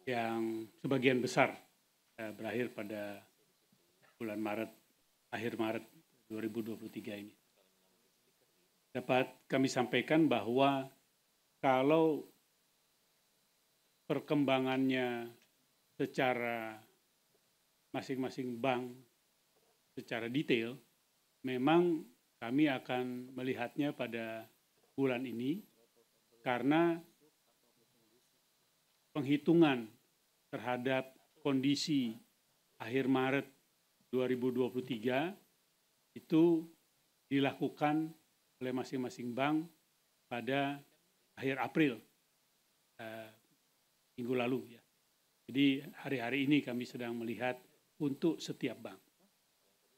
yang sebagian besar berakhir pada bulan Maret, akhir Maret 2023 ini. Dapat kami sampaikan bahwa kalau perkembangannya secara masing-masing bank secara detail, memang kami akan melihatnya pada bulan ini karena penghitungan terhadap kondisi akhir Maret 2023 itu dilakukan oleh masing-masing bank pada akhir April minggu lalu ya. Jadi hari-hari ini kami sedang melihat untuk setiap bank.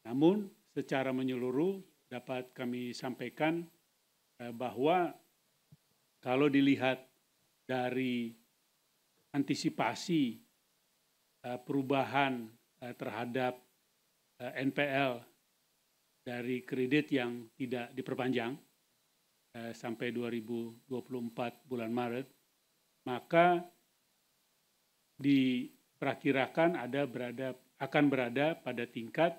Namun secara menyeluruh dapat kami sampaikan bahwa kalau dilihat dari antisipasi perubahan terhadap NPL dari kredit yang tidak diperpanjang sampai 2024 bulan Maret, maka diperkirakan akan berada pada tingkat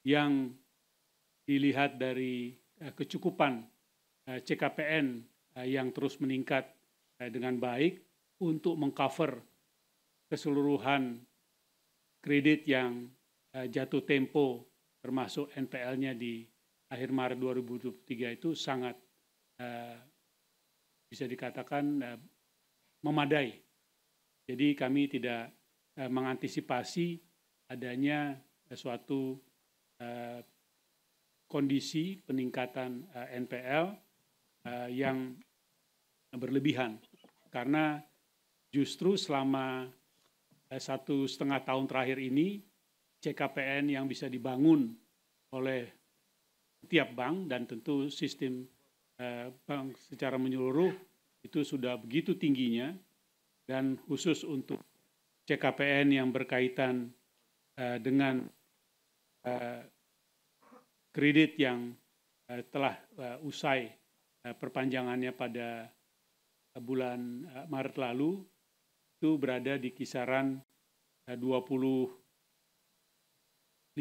yang dilihat dari kecukupan CKPN yang terus meningkat dengan baik untuk mengcover keseluruhan kredit yang jatuh tempo termasuk NPL-nya di akhir Maret 2023 itu sangat bisa dikatakan memadai. Jadi kami tidak mengantisipasi adanya suatu kondisi peningkatan NPL yang berlebihan. Karena justru selama 1,5 tahun terakhir ini CKPN yang bisa dibangun oleh setiap bank dan tentu sistem bank secara menyeluruh itu sudah begitu tingginya, dan khusus untuk CKPN yang berkaitan dengan kredit yang telah usai perpanjangannya pada bulan Maret lalu itu berada di kisaran 25-26%.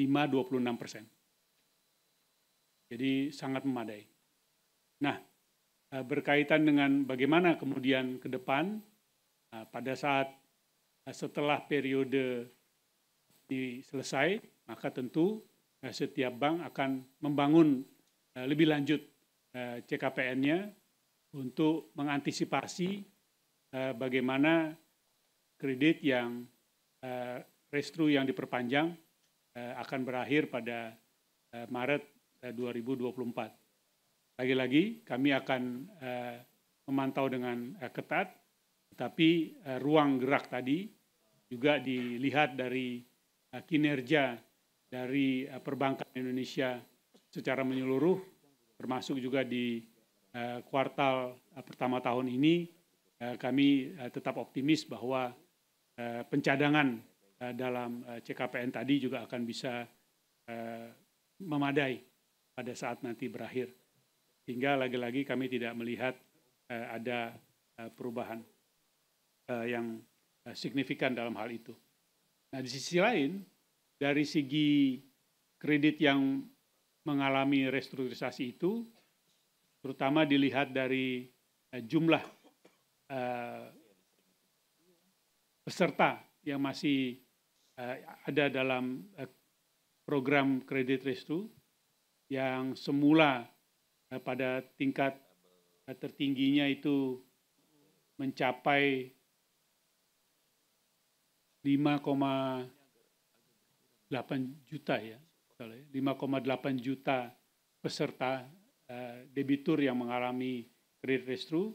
Jadi sangat memadai. Nah, berkaitan dengan bagaimana kemudian ke depan, pada saat setelah periode ini selesai, maka tentu setiap bank akan membangun lebih lanjut CKPN-nya untuk mengantisipasi bagaimana kredit yang restru yang diperpanjang akan berakhir pada Maret 2024. Lagi-lagi kami akan memantau dengan ketat, tetapi ruang gerak tadi juga dilihat dari kinerja dari perbankan Indonesia secara menyeluruh, termasuk juga di kuartal pertama tahun ini, kami tetap optimis bahwa pencadangan dalam CKPN tadi juga akan bisa memadai pada saat nanti berakhir. Hingga lagi-lagi kami tidak melihat ada perubahan yang signifikan dalam hal itu. Nah, di sisi lain, dari segi kredit yang mengalami restrukturisasi itu, terutama dilihat dari jumlah peserta yang masih ada dalam program kredit restu, yang semula pada tingkat tertingginya itu mencapai 5,8 juta ya, 5,8 juta peserta debitur yang mengalami kredit restu.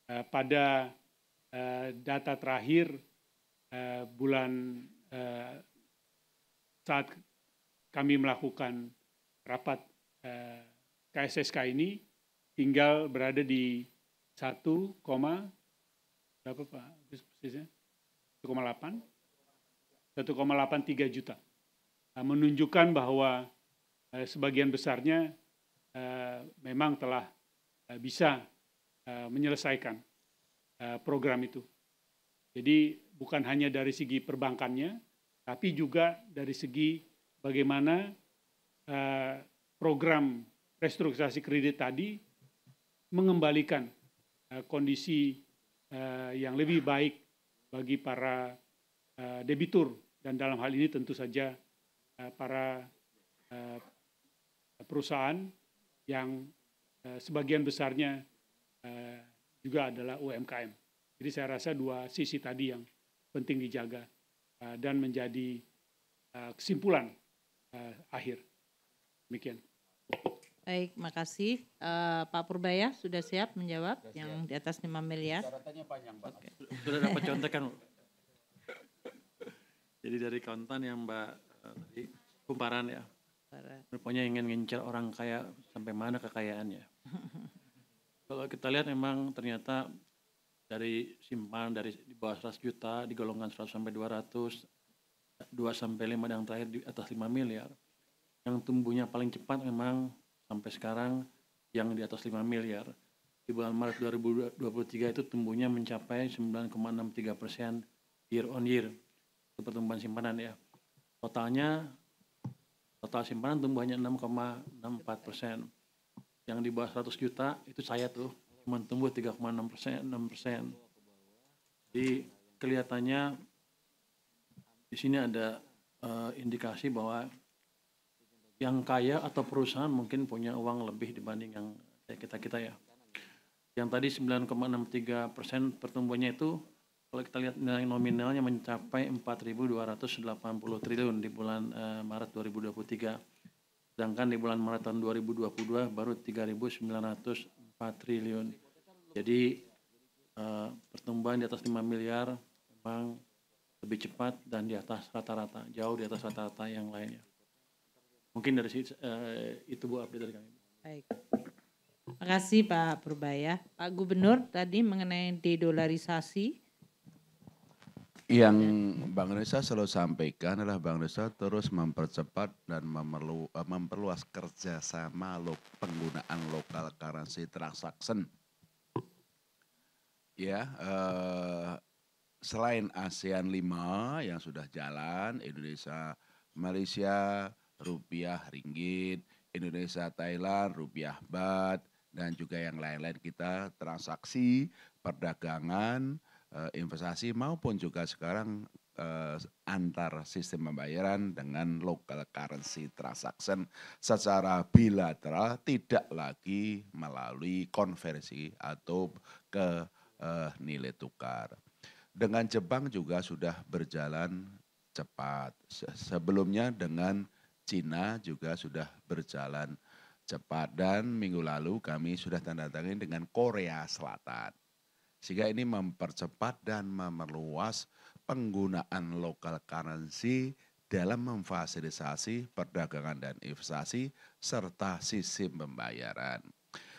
Pada data terakhir bulan saat kami melakukan rapat KSSK ini tinggal berada di 1,8 1,83 juta, menunjukkan bahwa sebagian besarnya memang telah bisa menyelesaikan program itu. Jadi bukan hanya dari segi perbankannya, tapi juga dari segi bagaimana program restrukturisasi kredit tadi mengembalikan kondisi yang lebih baik bagi para debitur, dan dalam hal ini tentu saja para perusahaan yang sebagian besarnya juga adalah UMKM. Jadi saya rasa dua sisi tadi yang penting dijaga dan menjadi kesimpulan akhir. Demikian. Baik, makasih. Pak Purbaya sudah siap menjawab yang di atas 5 miliar? Catatannya panjang, Pak. Okay. Sudah dapat contekan. Jadi dari konten yang Mbak tadi kumparan ya. Rupanya ingin ngincar orang kaya sampai mana kekayaannya. Kalau kita lihat memang ternyata dari simpan dari di bawah 100 juta, di golongan 100 sampai 200, 2 sampai 5 yang terakhir di atas 5 miliar. Yang tumbuhnya paling cepat memang sampai sekarang yang di atas 5 miliar. Di bulan Maret 2023 itu tumbuhnya mencapai 9,63% year on year. Itu pertumbuhan simpanan ya. Total simpanan tumbuh hanya 6,64%. Yang di bawah 100 juta itu saya tuh cuma tumbuh 3,6%. Jadi kelihatannya di sini ada indikasi bahwa yang kaya atau perusahaan mungkin punya uang lebih dibanding yang kita ya. Yang tadi 9,63% pertumbuhannya itu kalau kita lihat nilai nominalnya mencapai 4.280 triliun di bulan Maret 2023. Sedangkan di bulan Maret tahun 2022 baru 3.904 triliun. Jadi pertumbuhan di atas 5 miliar memang lebih cepat dan di atas rata-rata, jauh di atas rata-rata yang lainnya. Mungkin dari itu Bu update dari kami. Baik. Terima kasih Pak Purbaya. Pak Gubernur tadi mengenai dedolarisasi. Yang Bank Indonesia selalu sampaikan adalah Bank Indonesia terus mempercepat dan memperluas kerjasama penggunaan local currency transaction. Ya, selain ASEAN 5 yang sudah jalan, Indonesia, Malaysia, rupiah ringgit, Indonesia Thailand, rupiah baht, dan juga yang lain-lain kita transaksi, perdagangan, investasi maupun juga sekarang antar sistem pembayaran dengan local currency transaction secara bilateral, tidak lagi melalui konversi atau ke nilai tukar. Dengan Jepang juga sudah berjalan cepat. Sebelumnya dengan Cina juga sudah berjalan cepat, dan minggu lalu kami sudah tanda tangan dengan Korea Selatan. Sehingga ini mempercepat dan memerluas penggunaan local currency dalam memfasilitasi perdagangan dan investasi serta sistem pembayaran.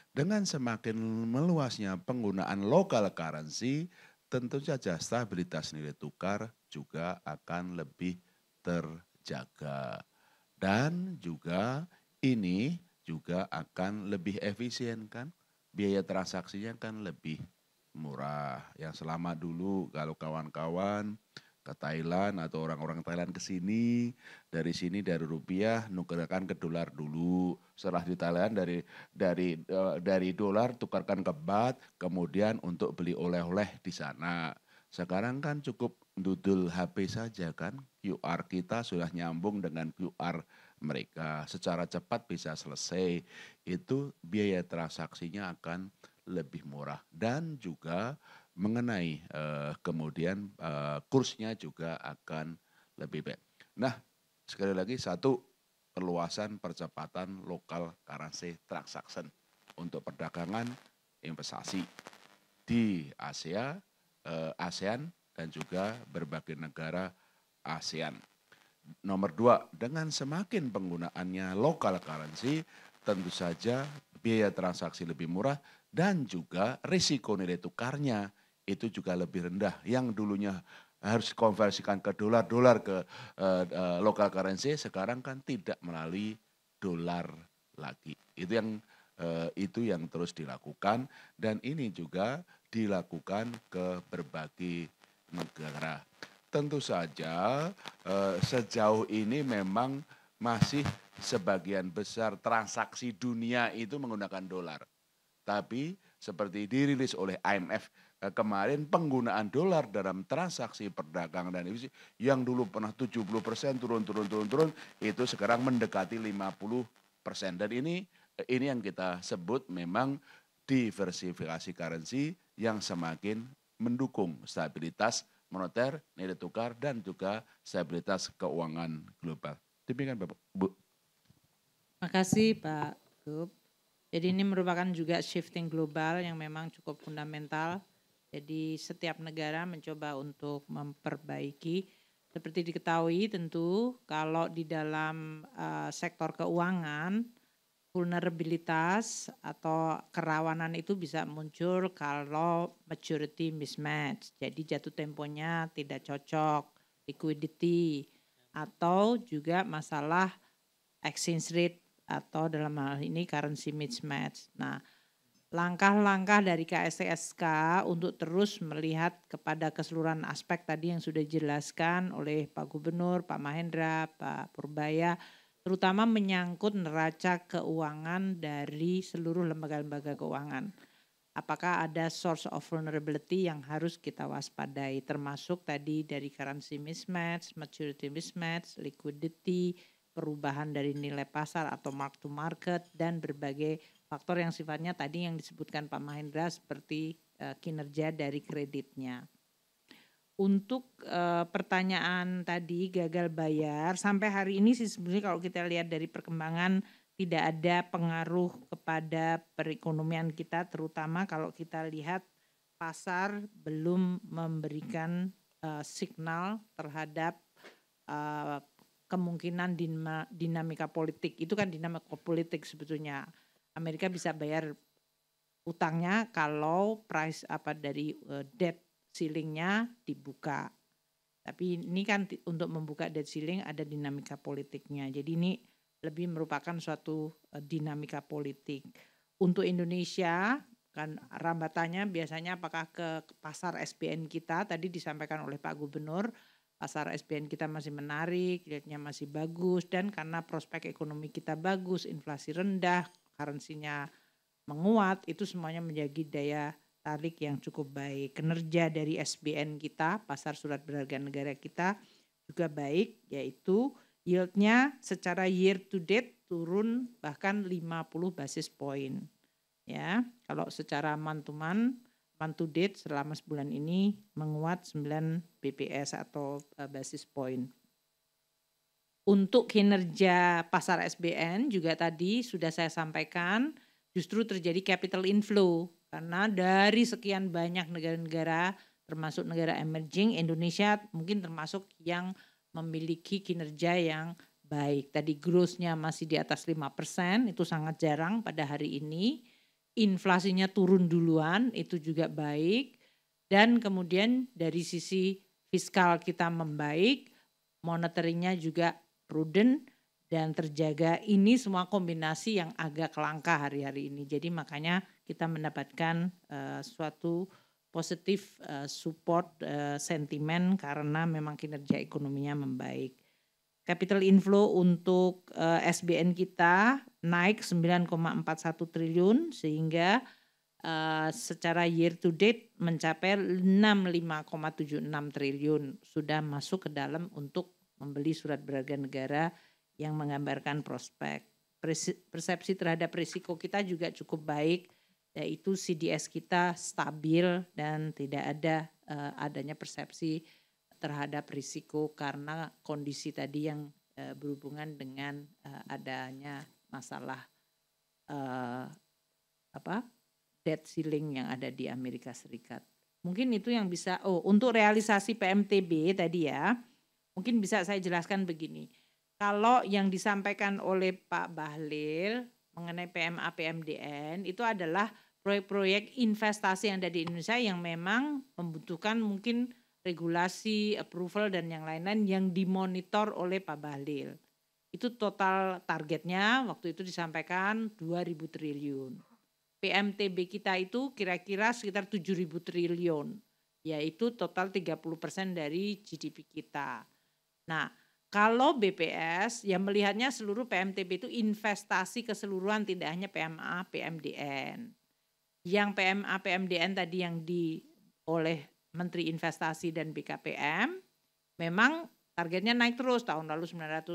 Dengan semakin meluasnya penggunaan local currency, tentu saja stabilitas nilai tukar juga akan lebih terjaga. Dan juga ini juga akan lebih efisien kan, biaya transaksinya kan lebih murah. Yang selama dulu kalau kawan-kawan ke Thailand atau orang-orang Thailand ke sini, dari rupiah nukarkan ke dolar dulu. Setelah di Thailand dari dolar tukarkan ke baht, kemudian untuk beli oleh-oleh di sana. Sekarang kan cukup dudul HP saja kan, QR kita sudah nyambung dengan QR mereka, secara cepat bisa selesai. Itu biaya transaksinya akan lebih murah, dan juga mengenai kemudian kursnya juga akan lebih baik. Nah, sekali lagi satu, perluasan percepatan local currency transaction untuk perdagangan investasi di ASEAN dan juga berbagai negara ASEAN. Nomor 2, dengan semakin penggunaannya local currency, tentu saja biaya transaksi lebih murah dan juga risiko nilai tukarnya itu juga lebih rendah. Yang dulunya harus konversikan ke dolar ke local currency, sekarang kan tidak melalui dolar lagi. Itu yang terus dilakukan, dan ini juga dilakukan ke berbagai negara. Tentu saja sejauh ini memang masih sebagian besar transaksi dunia itu menggunakan dolar. Tapi seperti dirilis oleh IMF kemarin, penggunaan dolar dalam transaksi perdagangan dan investasi yang dulu pernah 70% turun, itu sekarang mendekati 50%. Dan ini yang kita sebut memang diversifikasi currency yang semakin mendukung stabilitas moneter, nilai tukar, dan juga stabilitas keuangan global. Demikian Bapak, Bu. Makasih Pak Gub. Jadi ini merupakan juga shifting global yang memang cukup fundamental. Jadi setiap negara mencoba untuk memperbaiki. Seperti diketahui tentu kalau di dalam sektor keuangan, vulnerabilitas atau kerawanan itu bisa muncul kalau maturity mismatch. Jadi jatuh temponya tidak cocok, liquidity, atau juga masalah exchange rate atau dalam hal ini currency mismatch. Nah, langkah-langkah dari KSSK untuk terus melihat kepada keseluruhan aspek tadi yang sudah dijelaskan oleh Pak Gubernur, Pak Mahendra, Pak Purbaya, terutama menyangkut neraca keuangan dari seluruh lembaga-lembaga keuangan. Apakah ada source of vulnerability yang harus kita waspadai, termasuk tadi dari currency mismatch, maturity mismatch, liquidity, perubahan dari nilai pasar atau mark to market, dan berbagai faktor yang sifatnya tadi yang disebutkan Pak Mahendra seperti kinerja dari kreditnya. Untuk pertanyaan tadi gagal bayar, sampai hari ini sih sebenarnya kalau kita lihat dari perkembangan tidak ada pengaruh kepada perekonomian kita, terutama kalau kita lihat pasar belum memberikan signal terhadap kemungkinan dinamika politik. Itu kan dinamika politik sebetulnya. Amerika bisa bayar utangnya kalau price dari debt ceilingnya dibuka. Tapi ini kan untuk membuka debt ceiling ada dinamika politiknya. Jadi ini lebih merupakan suatu dinamika politik. Untuk Indonesia kan rambatannya biasanya apakah ke pasar SBN kita, tadi disampaikan oleh Pak Gubernur, pasar SBN kita masih menarik, lihatnya masih bagus, dan karena prospek ekonomi kita bagus, inflasi rendah, currency-nya menguat, itu semuanya menjadi daya tarik yang cukup baik. Kinerja dari SBN kita, pasar surat berharga negara kita juga baik, yaitu yieldnya secara year to date turun bahkan 50 basis point. Ya, kalau secara month to date selama sebulan ini menguat 9 BPS atau basis point. Untuk kinerja pasar SBN juga tadi sudah saya sampaikan justru terjadi capital inflow karena dari sekian banyak negara-negara termasuk negara emerging, Indonesia mungkin termasuk yang memiliki kinerja yang baik. Tadi growth-nya masih di atas 5%, itu sangat jarang pada hari ini. Inflasinya turun duluan, itu juga baik. Dan kemudian dari sisi fiskal kita membaik, monetary-nya juga prudent dan terjaga. Ini semua kombinasi yang agak langka hari-hari ini. Jadi makanya kita mendapatkan suatu positif support sentimen karena memang kinerja ekonominya membaik. Capital inflow untuk SBN kita naik 9,41 triliun sehingga secara year to date mencapai 65,76 triliun sudah masuk ke dalam untuk membeli surat berharga negara yang menggambarkan prospek. Persepsi terhadap risiko kita juga cukup baik, yaitu CDS kita stabil dan tidak ada adanya persepsi terhadap risiko karena kondisi tadi yang berhubungan dengan adanya masalah debt ceiling yang ada di Amerika Serikat. Mungkin itu yang bisa, untuk realisasi PMTB tadi ya, mungkin bisa saya jelaskan begini. Kalau yang disampaikan oleh Pak Bahlil mengenai PMA PMDN itu adalah proyek-proyek investasi yang ada di Indonesia yang memang membutuhkan mungkin regulasi, approval dan yang lain-lain yang dimonitor oleh Pak Bahlil. Itu total targetnya waktu itu disampaikan 2.000 triliun. PMTB kita itu kira-kira sekitar 7.000 triliun, yaitu total 30% dari GDP kita. Nah, kalau BPS yang melihatnya seluruh PMTB itu investasi keseluruhan, tidak hanya PMA, PMDN. Yang PMA, PMDN tadi yang oleh Menteri Investasi dan BKPM, memang targetnya naik terus, tahun lalu 900,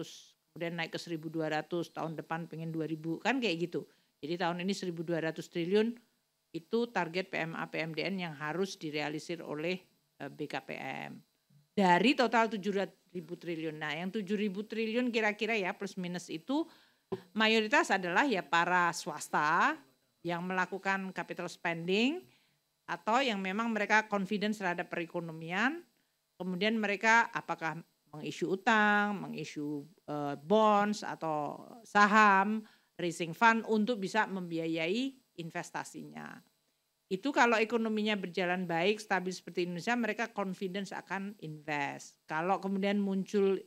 kemudian naik ke 1.200, tahun depan pengen 2.000, kan kayak gitu. Jadi tahun ini 1.200 triliun itu target PMA, PMDN yang harus direalisir oleh BKPM. Dari total 7.000 triliun. Nah, yang 7.000 triliun kira-kira ya plus minus itu mayoritas adalah ya para swasta yang melakukan capital spending atau yang memang mereka confidence terhadap perekonomian. Kemudian mereka apakah mengisu utang, mengisu bonds atau saham, raising fund untuk bisa membiayai investasinya. Itu kalau ekonominya berjalan baik, stabil seperti Indonesia, mereka confidence akan invest. Kalau kemudian muncul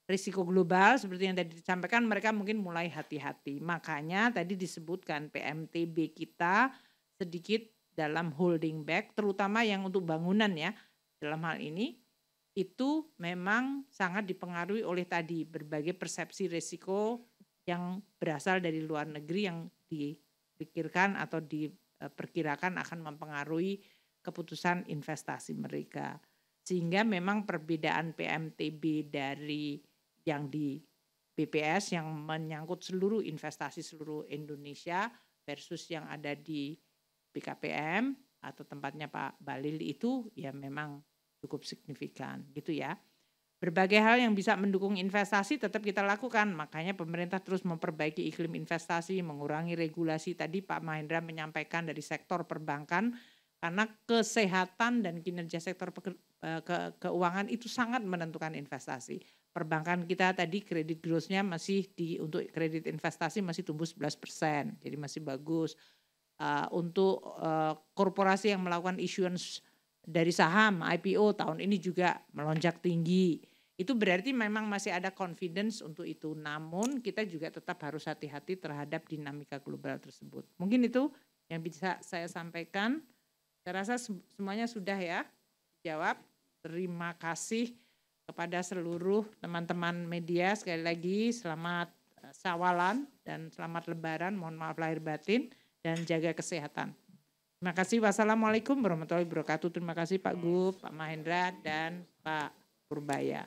risiko global seperti yang tadi disampaikan, mereka mungkin mulai hati-hati. Makanya tadi disebutkan PMTB kita sedikit dalam holding back, terutama yang untuk bangunan ya. Dalam hal ini, itu memang sangat dipengaruhi oleh tadi berbagai persepsi risiko yang berasal dari luar negeri yang dipikirkan atau diperkirakan akan mempengaruhi keputusan investasi mereka. Sehingga memang perbedaan PMTB dari yang di BPS yang menyangkut seluruh investasi seluruh Indonesia versus yang ada di BKPM atau tempatnya Pak Bahlil itu ya memang cukup signifikan gitu ya. Berbagai hal yang bisa mendukung investasi tetap kita lakukan, makanya pemerintah terus memperbaiki iklim investasi, mengurangi regulasi. Tadi Pak Mahendra menyampaikan dari sektor perbankan, karena kesehatan dan kinerja sektor keuangan itu sangat menentukan investasi. Perbankan kita tadi kredit growth-nya masih untuk kredit investasi masih tumbuh 11%, jadi masih bagus. Untuk korporasi yang melakukan issuance dari saham IPO tahun ini juga melonjak tinggi. Itu berarti memang masih ada confidence untuk itu. Namun kita juga tetap harus hati-hati terhadap dinamika global tersebut. Mungkin itu yang bisa saya sampaikan. Saya rasa semuanya sudah ya dijawab. Terima kasih kepada seluruh teman-teman media. Sekali lagi selamat Syawalan dan selamat Lebaran. Mohon maaf lahir batin dan jaga kesehatan. Terima kasih. Wassalamualaikum warahmatullahi wabarakatuh. Terima kasih Pak Gub, Pak Mahendra, dan Pak Purbaya.